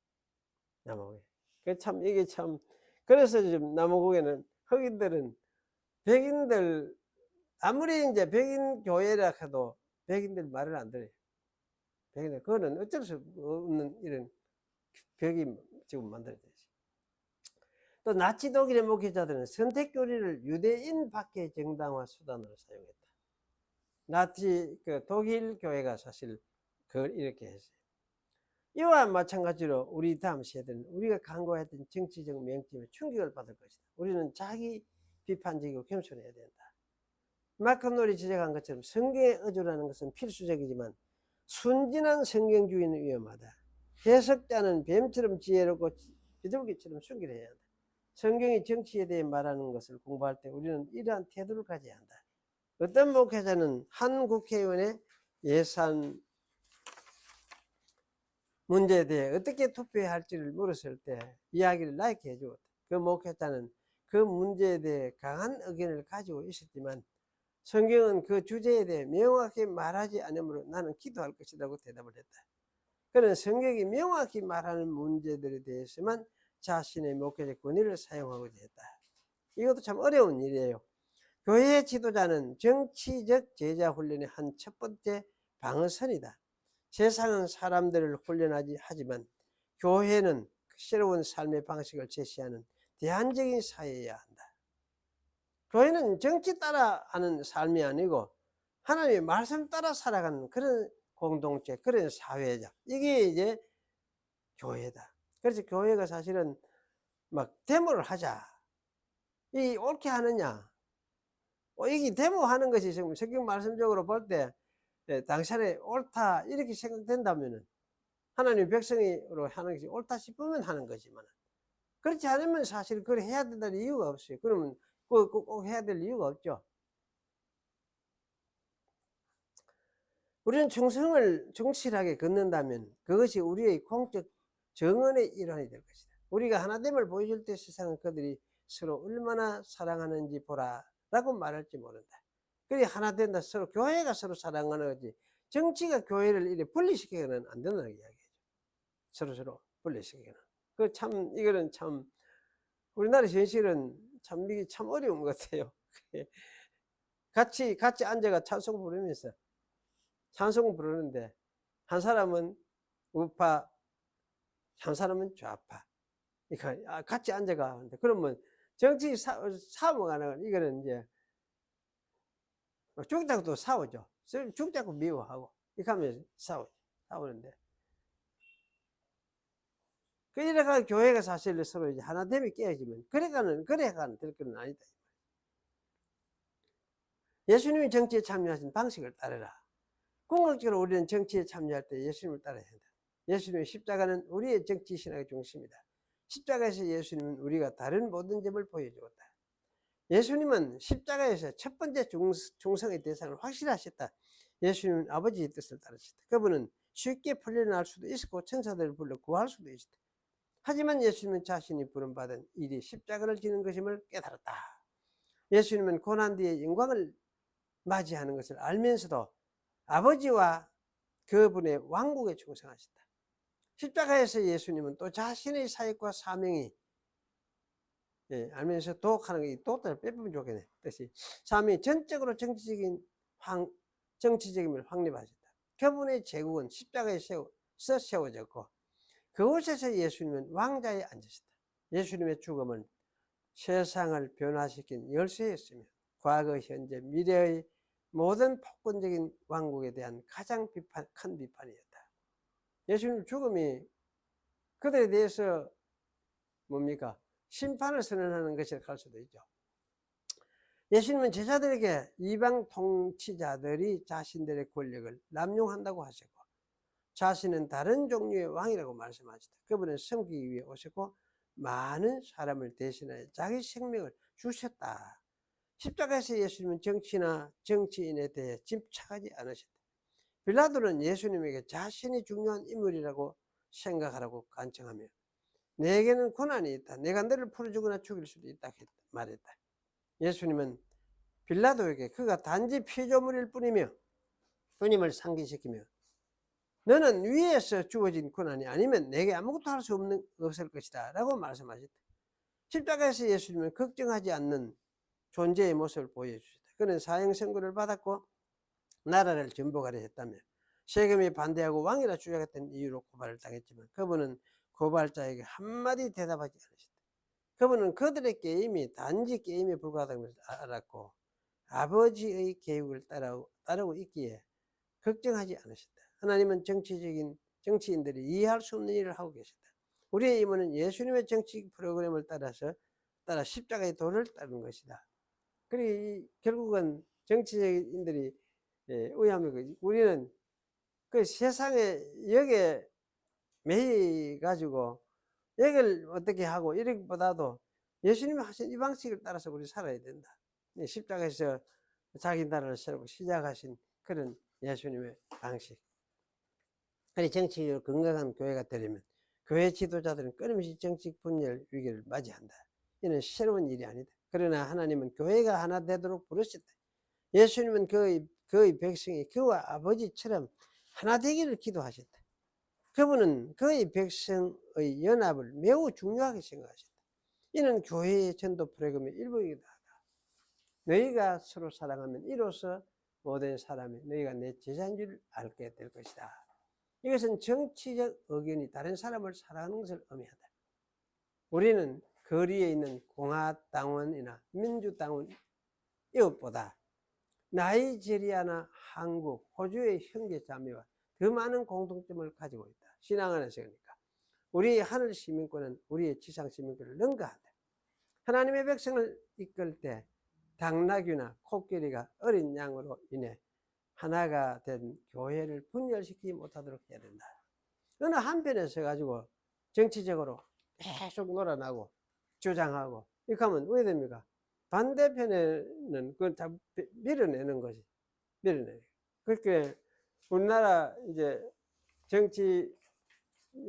S1: 남아공에. 참 이게 참 그래서 지금 남아공에는 흑인들은 백인들 아무리 이제 백인 교회라 해도 백인들 말을 안 들어요. 백인들 그거는 어쩔 수 없는 이런 벽이 지금 만들어져 있어요. 또 나치 독일의 목회자들은 선택교리를 유대인 밖의 정당화 수단으로 사용했다. 나치 그 독일 교회가 사실 그걸 이렇게 했어요. 이와 마찬가지로 우리 다음 세대는 우리가 강구했던 정치적 맹점에 충격을 받을 것이다. 우리는 자기 비판적이고 겸손해야 된다. 마크놀이 지적한 것처럼 성경에 의존하는 것은 필수적이지만 순진한 성경주의는 위험하다. 해석자는 뱀처럼 지혜롭고 비둘기처럼 순결해야 한다. 성경이 정치에 대해 말하는 것을 공부할 때 우리는 이러한 태도를 가져야 한다. 어떤 목회자는 한 국회의원의 예산 문제에 대해 어떻게 투표해야 할지를 물었을 때 이야기를 나에게 해주었다. 그 목회자는 그 문제에 대해 강한 의견을 가지고 있었지만 성경은 그 주제에 대해 명확히 말하지 않으므로 나는 기도할 것이라고 대답을 했다. 그는 성경이 명확히 말하는 문제들에 대해서만 자신의 목회적 권위를 사용하고자 했다. 이것도 참 어려운 일이에요. 교회 지도자는 정치적 제자 훈련의 한 첫 번째 방어선이다. 세상은 사람들을 훈련하지 하지만 교회는 새로운 삶의 방식을 제시하는 대안적인 사회여야 한다. 교회는 정치 따라 하는 삶이 아니고 하나님의 말씀 따라 살아가는 그런 공동체, 그런 사회자. 이게 이제 교회다. 그래서 교회가 사실은 막 데모를 하자. 이 옳게 하느냐. 이게 데모하는 것이 지금 성경 말씀적으로 볼 때 당신의 옳다 이렇게 생각된다면은 하나님 백성으로 하는 것이 옳다 싶으면 하는 거지만 그렇지 않으면 사실 그걸 해야 된다는 이유가 없어요. 그러면 꼭 해야 될 이유가 없죠. 우리는 충성을 충실하게 걷는다면 그것이 우리의 공적 정언의 일환이 될 것이다. 우리가 하나됨을 보여줄 때 세상은 그들이 서로 얼마나 사랑하는지 보라 라고 말할지 모른다. 그게 하나 된다. 서로 교회가 서로 사랑하는 거지 정치가 교회를 이렇게 분리시키기는 안 된다는 이야기죠. 서로 분리시키기는. 그 참 이거는 참 우리나라 현실은 참 이게 참 어려운 것 같아요. 같이 앉아가 찬송 부르면서 찬송 부르는데 한 사람은 우파, 한 사람은 좌파. 그러니까 같이 앉아가 하는데 그러면 정치 싸움하는 이거는 이제 죽자고도 싸우죠. 죽자고 미워하고 이렇게 하면 싸우는데 이래가 교회가 사실 서로 이제 하나됨이 깨어지면 그래가는 될 거는 아니다. 예수님이 정치에 참여하신 방식을 따르라. 궁극적으로 우리는 정치에 참여할 때 예수님을 따라야 한다. 예수님의 십자가는 우리의 정치 신학의 중심이다. 십자가에서 예수님은 우리가 다른 모든 점을 보여주었다. 예수님은 십자가에서 첫 번째 중성의 대상을 확실하셨다. 예수님은 아버지의 뜻을 따르셨다. 그분은 쉽게 풀려날 수도 있었고 천사들을 불러 구할 수도 있었다. 하지만 예수님은 자신이 부름받은 일이 십자가를 지는 것임을 깨달았다. 예수님은 고난 뒤에 영광을 맞이하는 것을 알면서도 아버지와 그분의 왕국에 충성하셨다. 십자가에서 예수님은 또 자신의 사역과 사명이 알면서 도하는 게 도를 빼보면 좋겠네. 뜻이 사명이 전적으로 정치적임을 확립하셨다. 그분의 제국은 십자가에 세워졌고 그곳에서 예수님은 왕자에 앉으셨다. 예수님의 죽음은 세상을 변화시킨 열쇠였으며 과거, 현재, 미래의 모든 폭군적인 왕국에 대한 가장 큰 비판이었다. 예수님 죽음이 그들에 대해서 뭡니까? 심판을 선언하는 것이라 할 수도 있죠. 예수님은 제자들에게 이방 통치자들이 자신들의 권력을 남용한다고 하셨고 자신은 다른 종류의 왕이라고 말씀하셨다. 그분은 섬기기 위해 오셨고 많은 사람을 대신하여 자기 생명을 주셨다. 십자가에서 예수님은 정치나 정치인에 대해 집착하지 않으셨다. 빌라도는 예수님에게 자신이 중요한 인물이라고 생각하라고 간청하며 내게는 고난이 있다. 내가 너를 풀어주거나 죽일 수도 있다 말했다. 예수님은 빌라도에게 그가 단지 피조물일 뿐이며 주님을 상기시키며 너는 위에서 주어진 고난이 아니면 내게 아무것도 할 수 없을 것이다 라고 말씀하셨다. 십자가에서 예수님은 걱정하지 않는 존재의 모습을 보여주셨다. 그는 사형 선고를 받았고 나라를 전복하려 했다며 세금이 반대하고 왕이라 주장했던 이유로 고발을 당했지만 그분은 고발자에게 한마디 대답하지 않으셨다. 그분은 그들의 게임이 단지 게임에 불과하다는 것을 알았고 아버지의 계획을 따르고 있기에 걱정하지 않으셨다. 하나님은 정치인들이 이해할 수 없는 일을 하고 계셨다. 우리의 임무는 예수님의 정치 프로그램을 따라 십자가의 도를 따르는 것이다. 그리고 결국은 정치인들이 의하면 우리는 그 세상에 역에 매여 가지고 역을 어떻게 하고 이렇게보다도 예수님이 하신 이 방식을 따라서 우리 살아야 된다. 십자가에서 자기 나라를 세우고 시작하신 그런 예수님의 방식. 아니 정치적으로 건강한 교회가 되려면 교회 지도자들은 끊임없이 정치 분열 위기를 맞이한다. 이는 새로운 일이 아니다. 그러나 하나님은 교회가 하나 되도록 부르셨다. 예수님은 그의 백성이 그와 아버지처럼 하나 되기를 기도하셨다. 그분은 그의 백성의 연합을 매우 중요하게 생각하셨다. 이는 교회의 전도 프로그램의 일부이기도 하다. 너희가 서로 사랑하면 이로써 모든 사람이 너희가 내 제자인 줄 알게 될 것이다. 이것은 정치적 의견이 다른 사람을 사랑하는 것을 의미한다. 우리는 거리에 있는 공화당원이나 민주당원 이것보다 나이지리아나 한국, 호주의 형제 자매와 더 많은 공통점을 가지고 있다. 신앙 안에서 그러니까 우리의 하늘 시민권은 우리의 지상 시민권을 능가한다. 하나님의 백성을 이끌 때 당나귀나 코끼리가 어린 양으로 인해 하나가 된 교회를 분열시키지 못하도록 해야 된다. 어느 한편에 서가지고 정치적으로 계속 놀아나고 주장하고 이렇게 하면 왜 됩니까? 반대편에는 그걸 다 밀어내는 것이 밀어내는. 그렇게 우리나라 이제 정치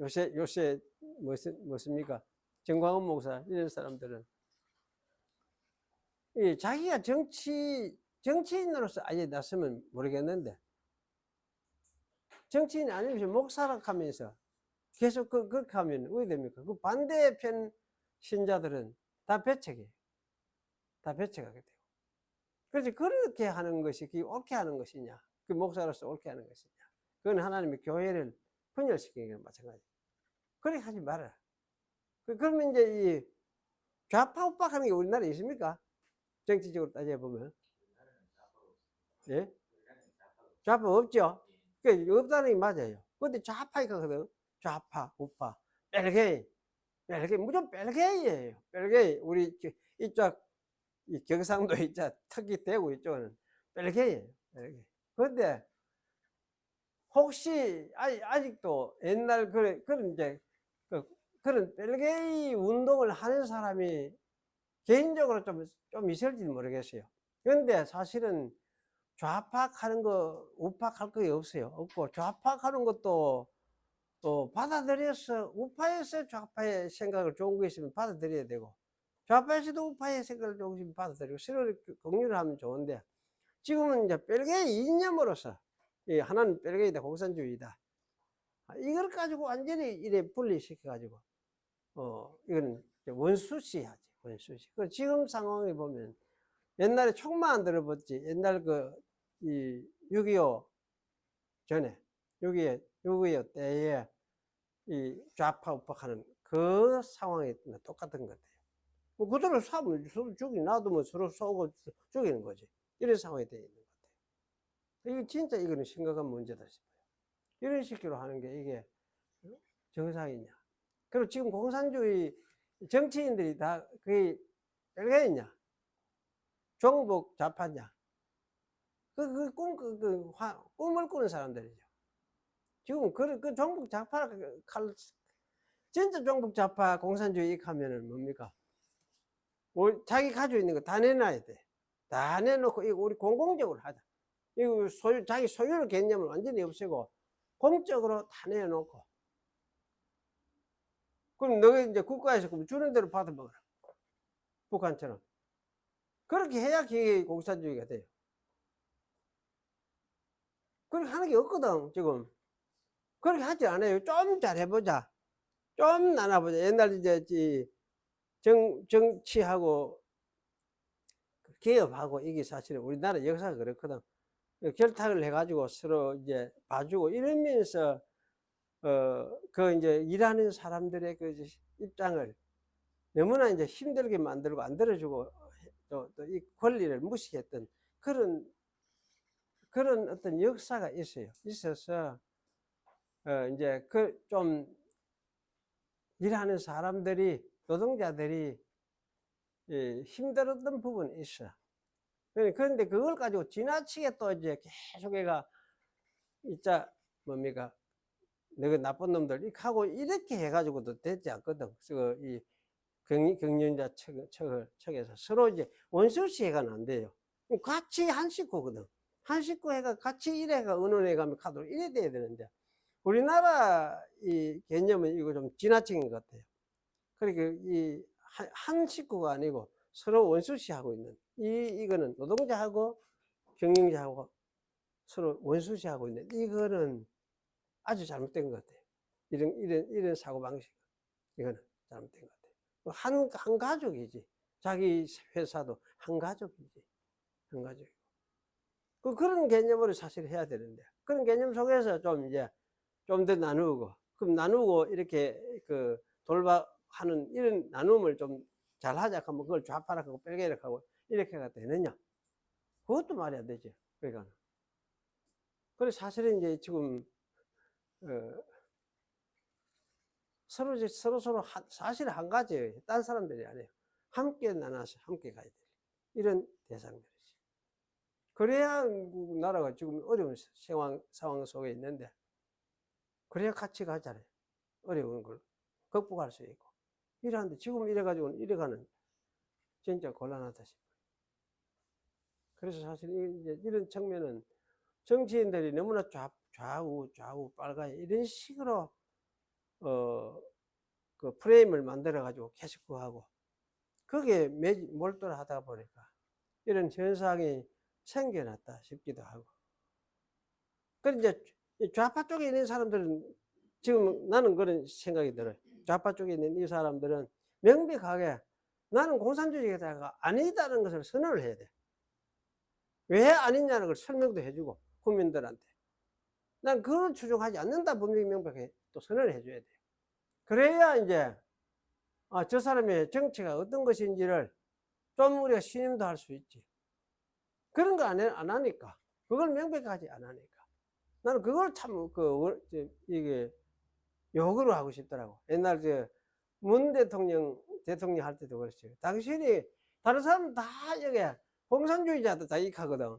S1: 요새 무엇입니까? 정광훈 목사 이런 사람들은 자기가 정치인으로서 아예 났으면 모르겠는데 정치인이 아니면서 목사라 하면서 계속 그렇게 하면 왜 됩니까? 그 반대편 신자들은 다 배척이에요. 다 배척하게 돼요. 그래서 그렇게 하는 것이 그게 옳게 하는 것이냐, 그 목사로서 옳게 하는 것이냐, 그건 하나님의 교회를 분열시키는 게 마찬가지. 그렇게 하지 말아라. 그러면 이제 이 좌파 우파하는 게 우리나라에 있습니까? 정치적으로 따져보면. 예? 좌파 없죠? 그 없다는 게 맞아요. 근데 좌파 있거든. 좌파, 우파, 벨게이. 벨게이, 무조건 벨게이예요. 벨게이. 우리 이쪽, 이 경상도 이쪽, 특히 대구 이쪽은 벨게이예요. 벨게이. 근데 혹시 아직도 옛날 그런 이제 그런 벨게이 운동을 하는 사람이 개인적으로 좀 있을지 모르겠어요. 그런데 사실은 좌파하는 거, 우파할 거 없어요. 없고, 좌파하는 것도 또 받아들여서 우파에서 좌파의 생각을 좋은 거 있으면 받아들여야 되고, 좌파에서도 우파의 생각을 좋은 거 있으면 받아들이고, 서로 공유를 하면 좋은데, 지금은 이제 벨게이 이념으로서, 하나는 벨게이다, 공산주의다. 이걸 가지고 완전히 이래 분리시켜가지고, 이거는 원수시하지, 원수시. 그 지금 상황에 보면, 옛날에 총만 안 들어봤지. 옛날 이 6.25 전에, 6.25 때에 이 좌파 우파하는 그 상황이 똑같은 것 같아요. 뭐 그들을 싸우면 서로 죽이 놔두면 서로 쏘고 죽이는 거지. 이런 상황이 되어 있는 것 같아요. 이게 진짜 이거는 심각한 문제다 싶어요. 이런 식으로 하는 게 이게 정상이냐. 그리고 지금 공산주의 정치인들이 다 그게 별게 있냐. 종북 좌파냐. 꿈을 꾸는 사람들이죠. 지금 그 종북 좌파, 진짜 종북 좌파 공산주의 익하면은 뭡니까? 자기 가지고 있는 거 다 내놔야 돼. 다 내놓고, 이거 우리 공공적으로 하자. 이거 자기 소유의 개념을 완전히 없애고, 공적으로 다 내놓고. 그럼 너가 이제 국가에서 주는 대로 받아먹어라. 북한처럼. 그렇게 해야 그게 공산주의가 돼요. 그렇게 하는 게 없거든, 지금. 그렇게 하지 않아요. 좀 잘해보자. 좀 나눠보자. 옛날 이제 정치하고 개업하고 이게 사실은 우리나라 역사가 그렇거든. 결탁을 해가지고 서로 이제 봐주고 이러면서, 이제 일하는 사람들의 그 입장을 너무나 이제 힘들게 만들고 안 들어주고 또 이 권리를 무시했던 그런 어떤 역사가 있어서, 이제 좀 일하는 사람들이, 노동자들이 힘들었던 부분이 있어. 그런데 그걸 가지고 지나치게 또 이제 계속 얘가, 진짜 뭡니까? 너가 나쁜 놈들, 이렇게 하고 이렇게 해가지고도 되지 않거든. 이 경영자 측에서 서로 이제 원수시해가는 안 돼요. 같이 한 식구거든. 한 식구 해가 같이 일해가 의논해 가면 카드로 이래 돼야 되는데, 우리나라 이 개념은 이거 좀 지나친 것 같아요. 그러니까 한 식구가 아니고 서로 원수시하고 있는, 이거는 노동자하고 경영자하고 서로 원수시하고 있는, 이거는 아주 잘못된 것 같아요. 이런 사고방식. 이거는 잘못된 것 같아요. 한 가족이지. 자기 회사도 한 가족이지. 한 가족. 그런 개념으로 사실 해야 되는데, 그런 개념 속에서 좀 이제 좀 더 나누고, 그럼 나누고 이렇게 하는 이런 나눔을 좀 잘 하자 하면 그걸 좌파락하고 뺄게락하고 이렇게가 되느냐? 그것도 말이 안 되죠. 그러니까. 그래서 사실은 이제 지금, 서로 사실 한 가지예요. 딴 사람들이 아니에요. 함께 나눠서 함께 가야 돼. 이런 대상들이지. 그래야 나라가 지금 어려운 상황 속에 있는데, 그래야 같이 가잖아요. 어려운 걸 극복할 수 있고. 이러는데 지금 이래가지고는 이래가는 진짜 곤란하다 싶어요. 그래서 사실 이제 이런 측면은 정치인들이 너무나 좌우 빨가요 이런 식으로 그 프레임을 만들어 가지고 계속 하고 거기에 몰두를 하다 보니까 이런 현상이 생겨났다 싶기도 하고. 그런데 이제 좌파 쪽에 있는 사람들은 지금 나는 그런 생각이 들어요. 좌파 쪽에 있는 이 사람들은 명백하게 나는 공산주의자가 아니다는 것을 선언을 해야 돼. 왜 아니냐는 걸 설명도 해주고 국민들한테. 난 그걸 추종하지 않는다 분명히 명백하게 또 선언을 해줘야 돼요. 그래야 이제 저 사람의 정체가 어떤 것인지를 좀 우리가 신임도 할 수 있지. 그런 거 안 하니까. 그걸 명백하지 안 하니까. 나는 그걸 참 이게 욕으로 하고 싶더라고. 옛날 문 대통령 할 때도 그랬어요. 당신이 다른 사람 다 여기 공산주의자도 다 익하거든.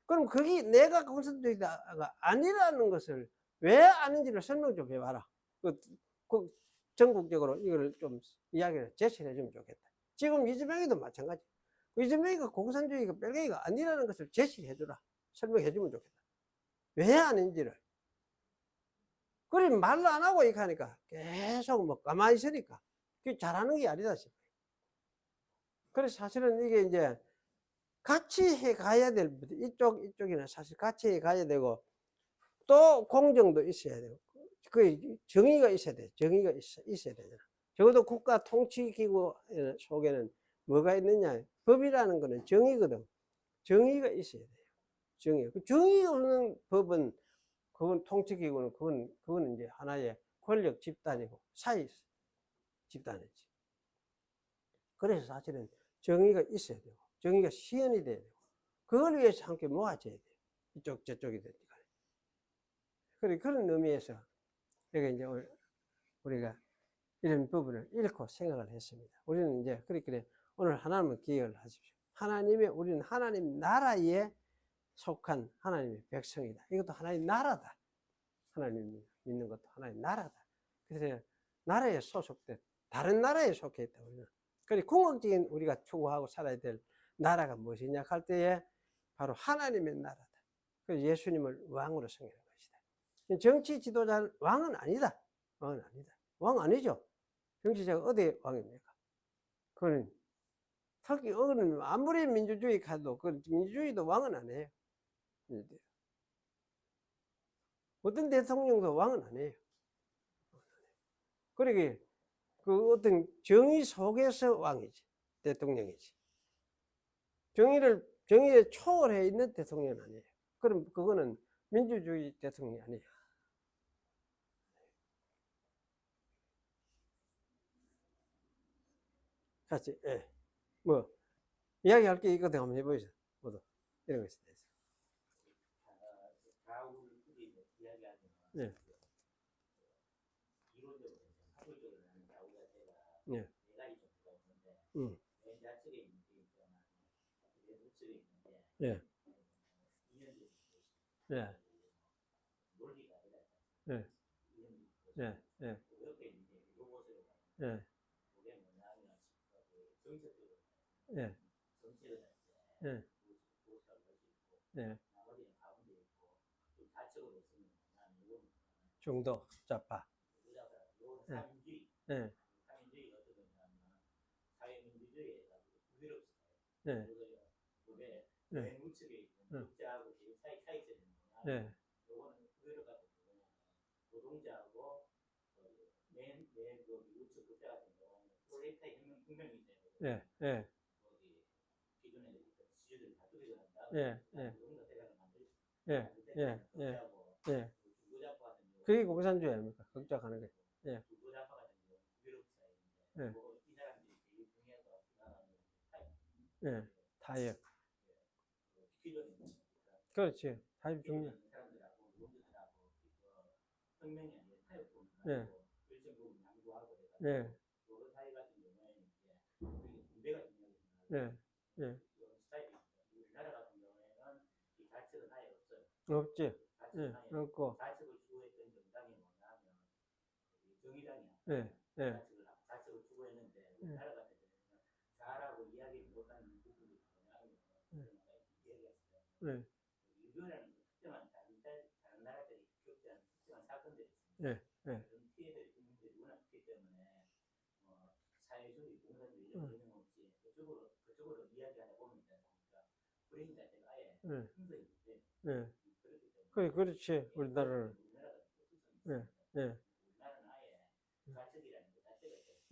S1: 그럼 그게 내가 공산주의자가 아니라는 것을 왜 아는지를 설명 좀 해봐라. 그 전국적으로 이걸 좀 이야기를 제시를 해주면 좋겠다. 지금 이재명이도 마찬가지. 이재명이가 공산주의가 별개가 아니라는 것을 제시를 해주라. 설명해주면 좋겠다. 왜 아닌지를. 그래 말로 안 하고 이렇게 하니까 계속 뭐 가만히 있으니까 그게 잘하는 게 아니다 싶어요. 그래서 사실은 이게 이제 같이 해 가야 될 이쪽이나 사실 같이 해 가야 되고 또 공정도 있어야 되고 그 정의가 있어야 돼. 정의가 있어야 되잖아. 적어도 국가 통치기구 속에는 뭐가 있느냐? 법이라는 거는 정의거든. 정의가 있어야 돼요. 정의. 그 정의 없는 법은 그건 통치기구는 그건 이제 하나의 권력 집단이고 사회 집단이지. 그래서 사실은 정의가 있어야 되고 정의가 시현이 돼야 되고 그걸 위해서 함께 모아져야 돼요. 이쪽 저쪽이 되니까. 그런 의미에서 여기 이제 우리가 이런 부분을 읽고 생각을 했습니다. 우리는 이제 그렇게 오늘 하나님을 기억을 하십시오. 우리는 하나님 나라에 속한 하나님의 백성이다. 이것도 하나님 나라다. 하나님 믿는 것도 하나님 나라다. 그래서 나라에 소속된 다른 나라에 속해 있다. 우리는. 그리고 궁극적인 우리가 추구하고 살아야 될 나라가 무엇이냐 할 때에 바로 하나님의 나라다. 그래서 예수님을 왕으로 섬기는 것이다. 정치 지도자는 왕은 아니다. 왕은 아니다. 왕 아니죠. 정치자가 어디 왕입니까? 그거는 특히 아무리 민주주의 가도 그 민주주의도 왕은 아니에요. 어떤 대통령도 왕은 아니에요. 그러게 그 어떤 정의 속에서 왕이지. 대통령이지. 정의에 초월해 있는 대통령은 아니에요. 그럼 그거는 민주주의 대통령이 아니에요. 같이, 예. 뭐, 이야기할 게 있거든. 한번 해보시죠. 모두. 이런 것에 대해서. 예. 예. 예. 예. 예. 예. 예. 예. 예. 예. 예. 중도 좌파. 예. 예. 예. 예. 예. 예. 예. 예. 예. 예. 예. 예. 예. 그게 공산주의 아닙니까? 극작하는 게. 예. 예. 예. 타협. 그렇지. 타협 중요. 예. 예. 예. 예. 없지. 예. 없고. 예. 예. 예. 예. 예. 예. 예. 그렇지. 우리나라는. 예. 예.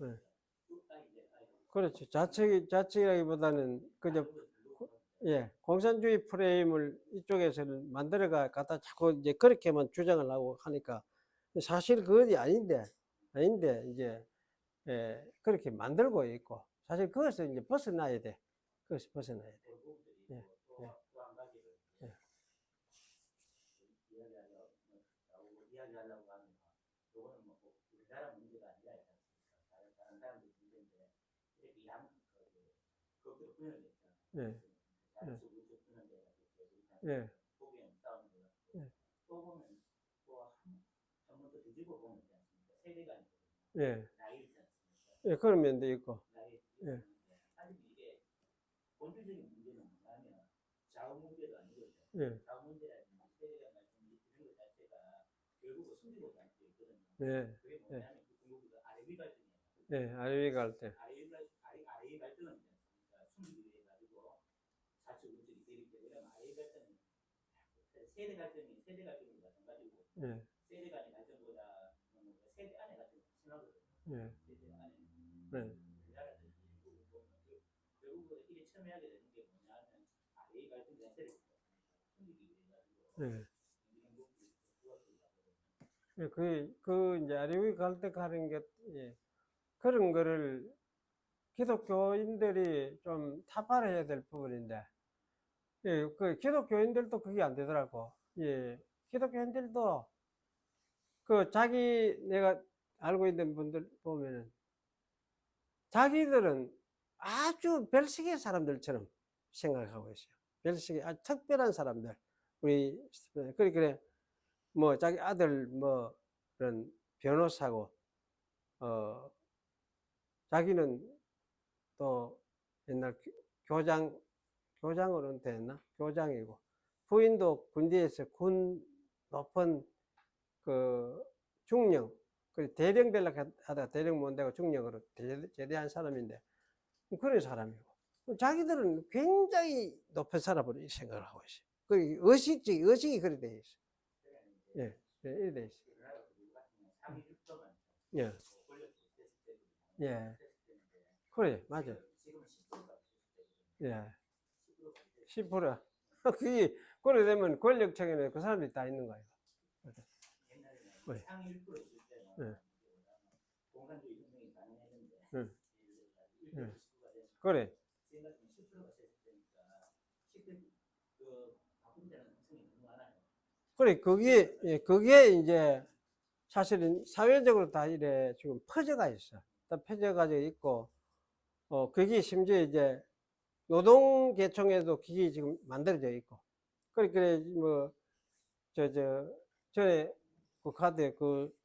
S1: 예. 그렇지. 자책이라기보다는 그저 예, 공산주의 프레임을 이쪽에서는 만들어가 갖다 자꾸 이제 그렇게만 주장을 하고 하니까 사실 그것이 아닌데 이제 예, 그렇게 만들고 있고 사실 그것을 이제 벗어나야 돼. 그것을 벗어나야 돼. 예, 예, 예,
S2: 이야기하려고 하면 요거는 뭐 우리나라 문제가 아니라 다른 사람들 문제인데 이렇게 거꾸로 분열돼 있잖아요.
S1: 예,
S2: 자주적 분열돼 가지고
S1: 예,
S2: 포기형 싸우는 거
S1: 예,
S2: 또 보면 또한번 더 뒤집어 보면 있지 않습니까? 세대가 있거든요.
S1: 예,
S2: 나이 있지 않습니까?
S1: 예, 그런 면도 있고.
S2: 나이
S1: 예,
S2: 사실 이게 본질적인 문제는 뭐냐면 자원 문제도 아니거든요.
S1: 예,
S2: 자원 문제라든지 세대가 말씀 이런 것 자체가 결국은 숨기고 다니고 있거든요.
S1: 예,
S2: 그게 뭐냐면 그 중국의 아래위 갈등이에요.
S1: 예, 아래위 갈 때.
S2: 아래위 갈등은 있지 않습니까? 숨기기 위해 가지고 좌측 우측이 대립되고 아래위 갈등은 세대 갈등이 마찬가지고
S1: 예,
S2: 세대 간의 갈등보다 세대 안의 갈등이 심하거든요.
S1: 예,
S2: 세대 안에
S1: 예,
S2: 우리나라는 결국은 이게 첨예하게 되는 게 뭐냐면 아래위 갈등이나 세대 숨기기 위해 가지고
S1: 예. 예, 그 이제 아래위 갈 때 가는 게 예, 그런 거를 기독교인들이 좀 타파를 해야 될 부분인데, 예, 그 기독교인들도 그게 안 되더라고. 예, 기독교인들도 그 내가 알고 있는 분들 보면은 자기들은 아주 별세계 사람들처럼 생각하고 있어요. 별세계 아주 특별한 사람들. 우리 그래 뭐 자기 아들 뭐 그런 변호사고 자기는 또 옛날 교장으로 은퇴했나? 교장이고 부인도 군대에서 군 높은 그 중령 그 대령 되려고 하다가 대령 못 되고 중령으로 제대한 사람인데 그런 사람이고 자기들은 굉장히 높은 사람으로 생각을 하고 있어요. 그 의식이 그래 돼 있어. 예, 이래 돼 있어. 예, 예, 그래 맞아. 예, 10%. 그게 그래 되면 권력층에는 그 사람들이 다 있는 거예요.
S2: 옛날에는 상위 1% 있을 때는 공산주의 혁명이 가능했는데
S1: 그래.
S2: 지금 같은 10%가 됐을 때니까 10% 그 바쁜 데는 학생이 너무 많아요.
S1: 그래 그게 이제 사실은 사회적으로 다 이래 지금 퍼져가 있어. 다 퍼져가지고 있고 그게 심지어 이제 노동계층에도 그게 지금 만들어져 있고 그래 뭐 전에 그 카드 그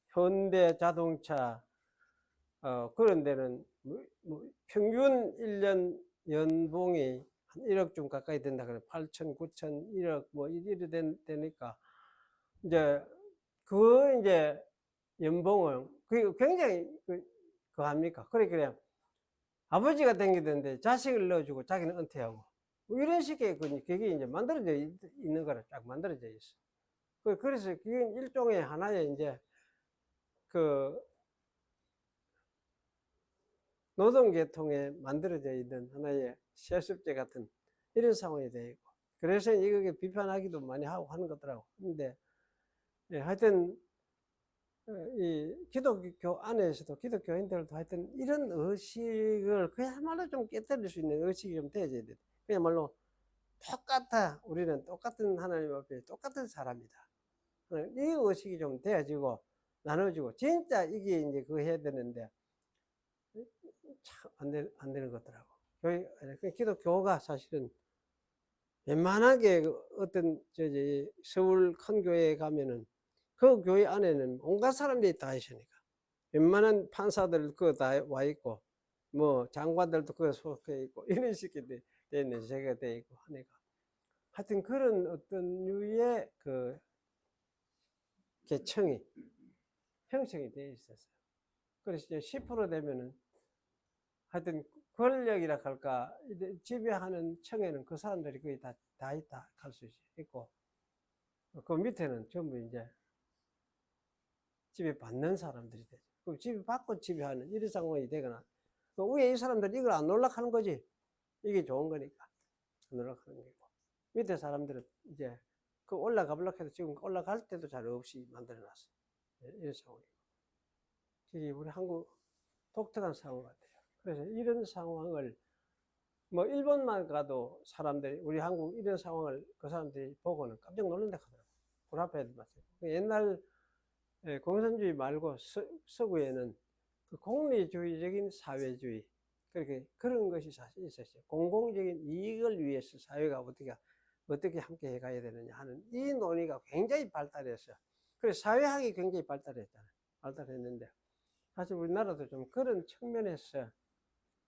S1: 현대자동차 그런 데는 뭐 평균 1년 연봉이 한 1억 좀 가까이 된다 그래. 8천, 9천, 1억 뭐 이래 되니까 이제 그 이제 연봉을 그 굉장히 합니까? 그래 아버지가 댕기던데 자식을 넣어주고 자기는 은퇴하고 뭐 이런 식의 그게 이제 만들어져 있는 거라 딱 만들어져 있어. 그래서 그게 일종의 하나의 이제 그 노동계통에 만들어져 있는 하나의 세습제 같은 이런 상황이 되어 있고 그래서 이거 비판하기도 많이 하고 하는 거더라고. 근데 예, 하여튼 이 기독교 안에서도 기독교인들도 하여튼 이런 의식을 그야말로 좀 깨뜨릴 수 있는 의식이 좀 되어야 돼. 그야말로 똑같아. 우리는 똑같은 하나님 앞에 똑같은 사람이다. 이 의식이 좀 되어지고 나눠지고 진짜 이게 이제 그거 해야 되는데 참 안 되는 것더라고. 기독교가 사실은 웬만하게 어떤 서울 큰 교회에 가면은 그 교회 안에는 온갖 사람들이 다 있으니까 웬만한 판사들 그거 다 와 있고 뭐 장관들도 그거 속해 있고 이런 식이 돼 있는 제가 돼 있고 하니까 하여튼 그런 어떤 류의 그 계층이 형성이 돼 있었어요. 그래서 이제 10% 되면은 하여튼 권력이라 할까 지배하는 층에는 그 사람들이 거의 다 있다 할 수 있고 그 밑에는 전부 이제 지배받는 사람들이 되죠. 그럼 지배받고 지배하는 이런 상황이 되거나 그 위에 이 사람들이 이걸 안 놀락하는 거지. 이게 좋은 거니까. 노력하는 거고, 밑에 사람들은 이제 그 올라가 보려고 해도 지금 올라갈 때도 잘 없이 만들어놨어요. 이런 상황이고. 이게 우리 한국 독특한 상황 같아요. 그래서 이런 상황을 뭐 일본만 가도 사람들이, 우리 한국 이런 상황을 그 사람들이 보고는 깜짝 놀란다 하더라고요. 불합해도 마찬가지고. 옛날 공산주의 말고 서구에는 그 공리주의적인 사회주의, 그렇게 그런 것이 사실 있었어요. 공공적인 이익을 위해서 사회가 어떻게 함께 해가야 되느냐 하는 이 논의가 굉장히 발달했어요. 그래서 사회학이 굉장히 발달했잖아요. 발달했는데 사실 우리나라도 좀 그런 측면에서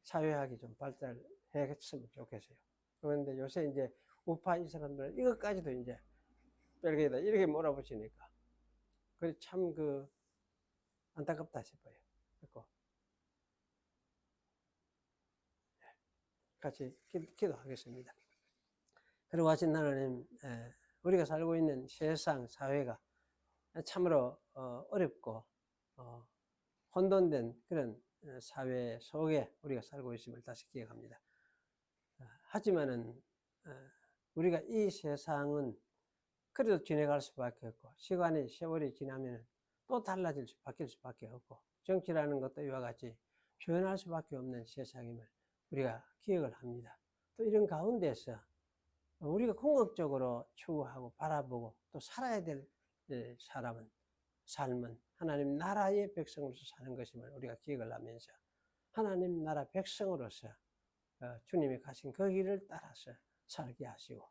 S1: 사회학이 좀 발달했으면 좋겠어요. 그런데 요새 이제 우파 이 사람들은 이것까지도 이제 별개다 이렇게 몰아붙이니까 그 참 안타깝다 싶어요. 그리고 같이 기도하겠습니다. 그리고 하신 하나님, 우리가 살고 있는 세상 사회가 참으로 어렵고 혼돈된 그런 사회 속에 우리가 살고 있음을 다시 기억합니다. 하지만은 우리가 이 세상은 그래도 지나갈 수밖에 없고, 세월이 지나면 또 바뀔 수밖에 없고, 정치라는 것도 이와 같이 변할 수밖에 없는 세상임을 우리가 기억을 합니다. 또 이런 가운데서 우리가 궁극적으로 추구하고 바라보고 또 살아야 될 삶은 하나님 나라의 백성으로서 사는 것임을 우리가 기억을 하면서 하나님 나라 백성으로서 주님이 가신 그 길을 따라서 살게 하시고,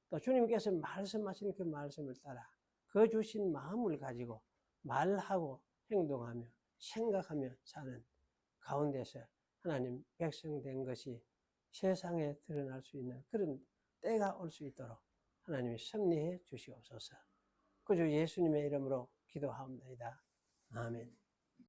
S1: 또 주님께서 말씀하신 그 말씀을 따라 그 주신 마음을 가지고 말하고 행동하며 생각하며 사는 가운데서 하나님 백성 된 것이 세상에 드러날 수 있는 그런 때가 올 수 있도록 하나님이 섭리해 주시옵소서. 그 주 예수님의 이름으로 기도하옵나이다. 아멘.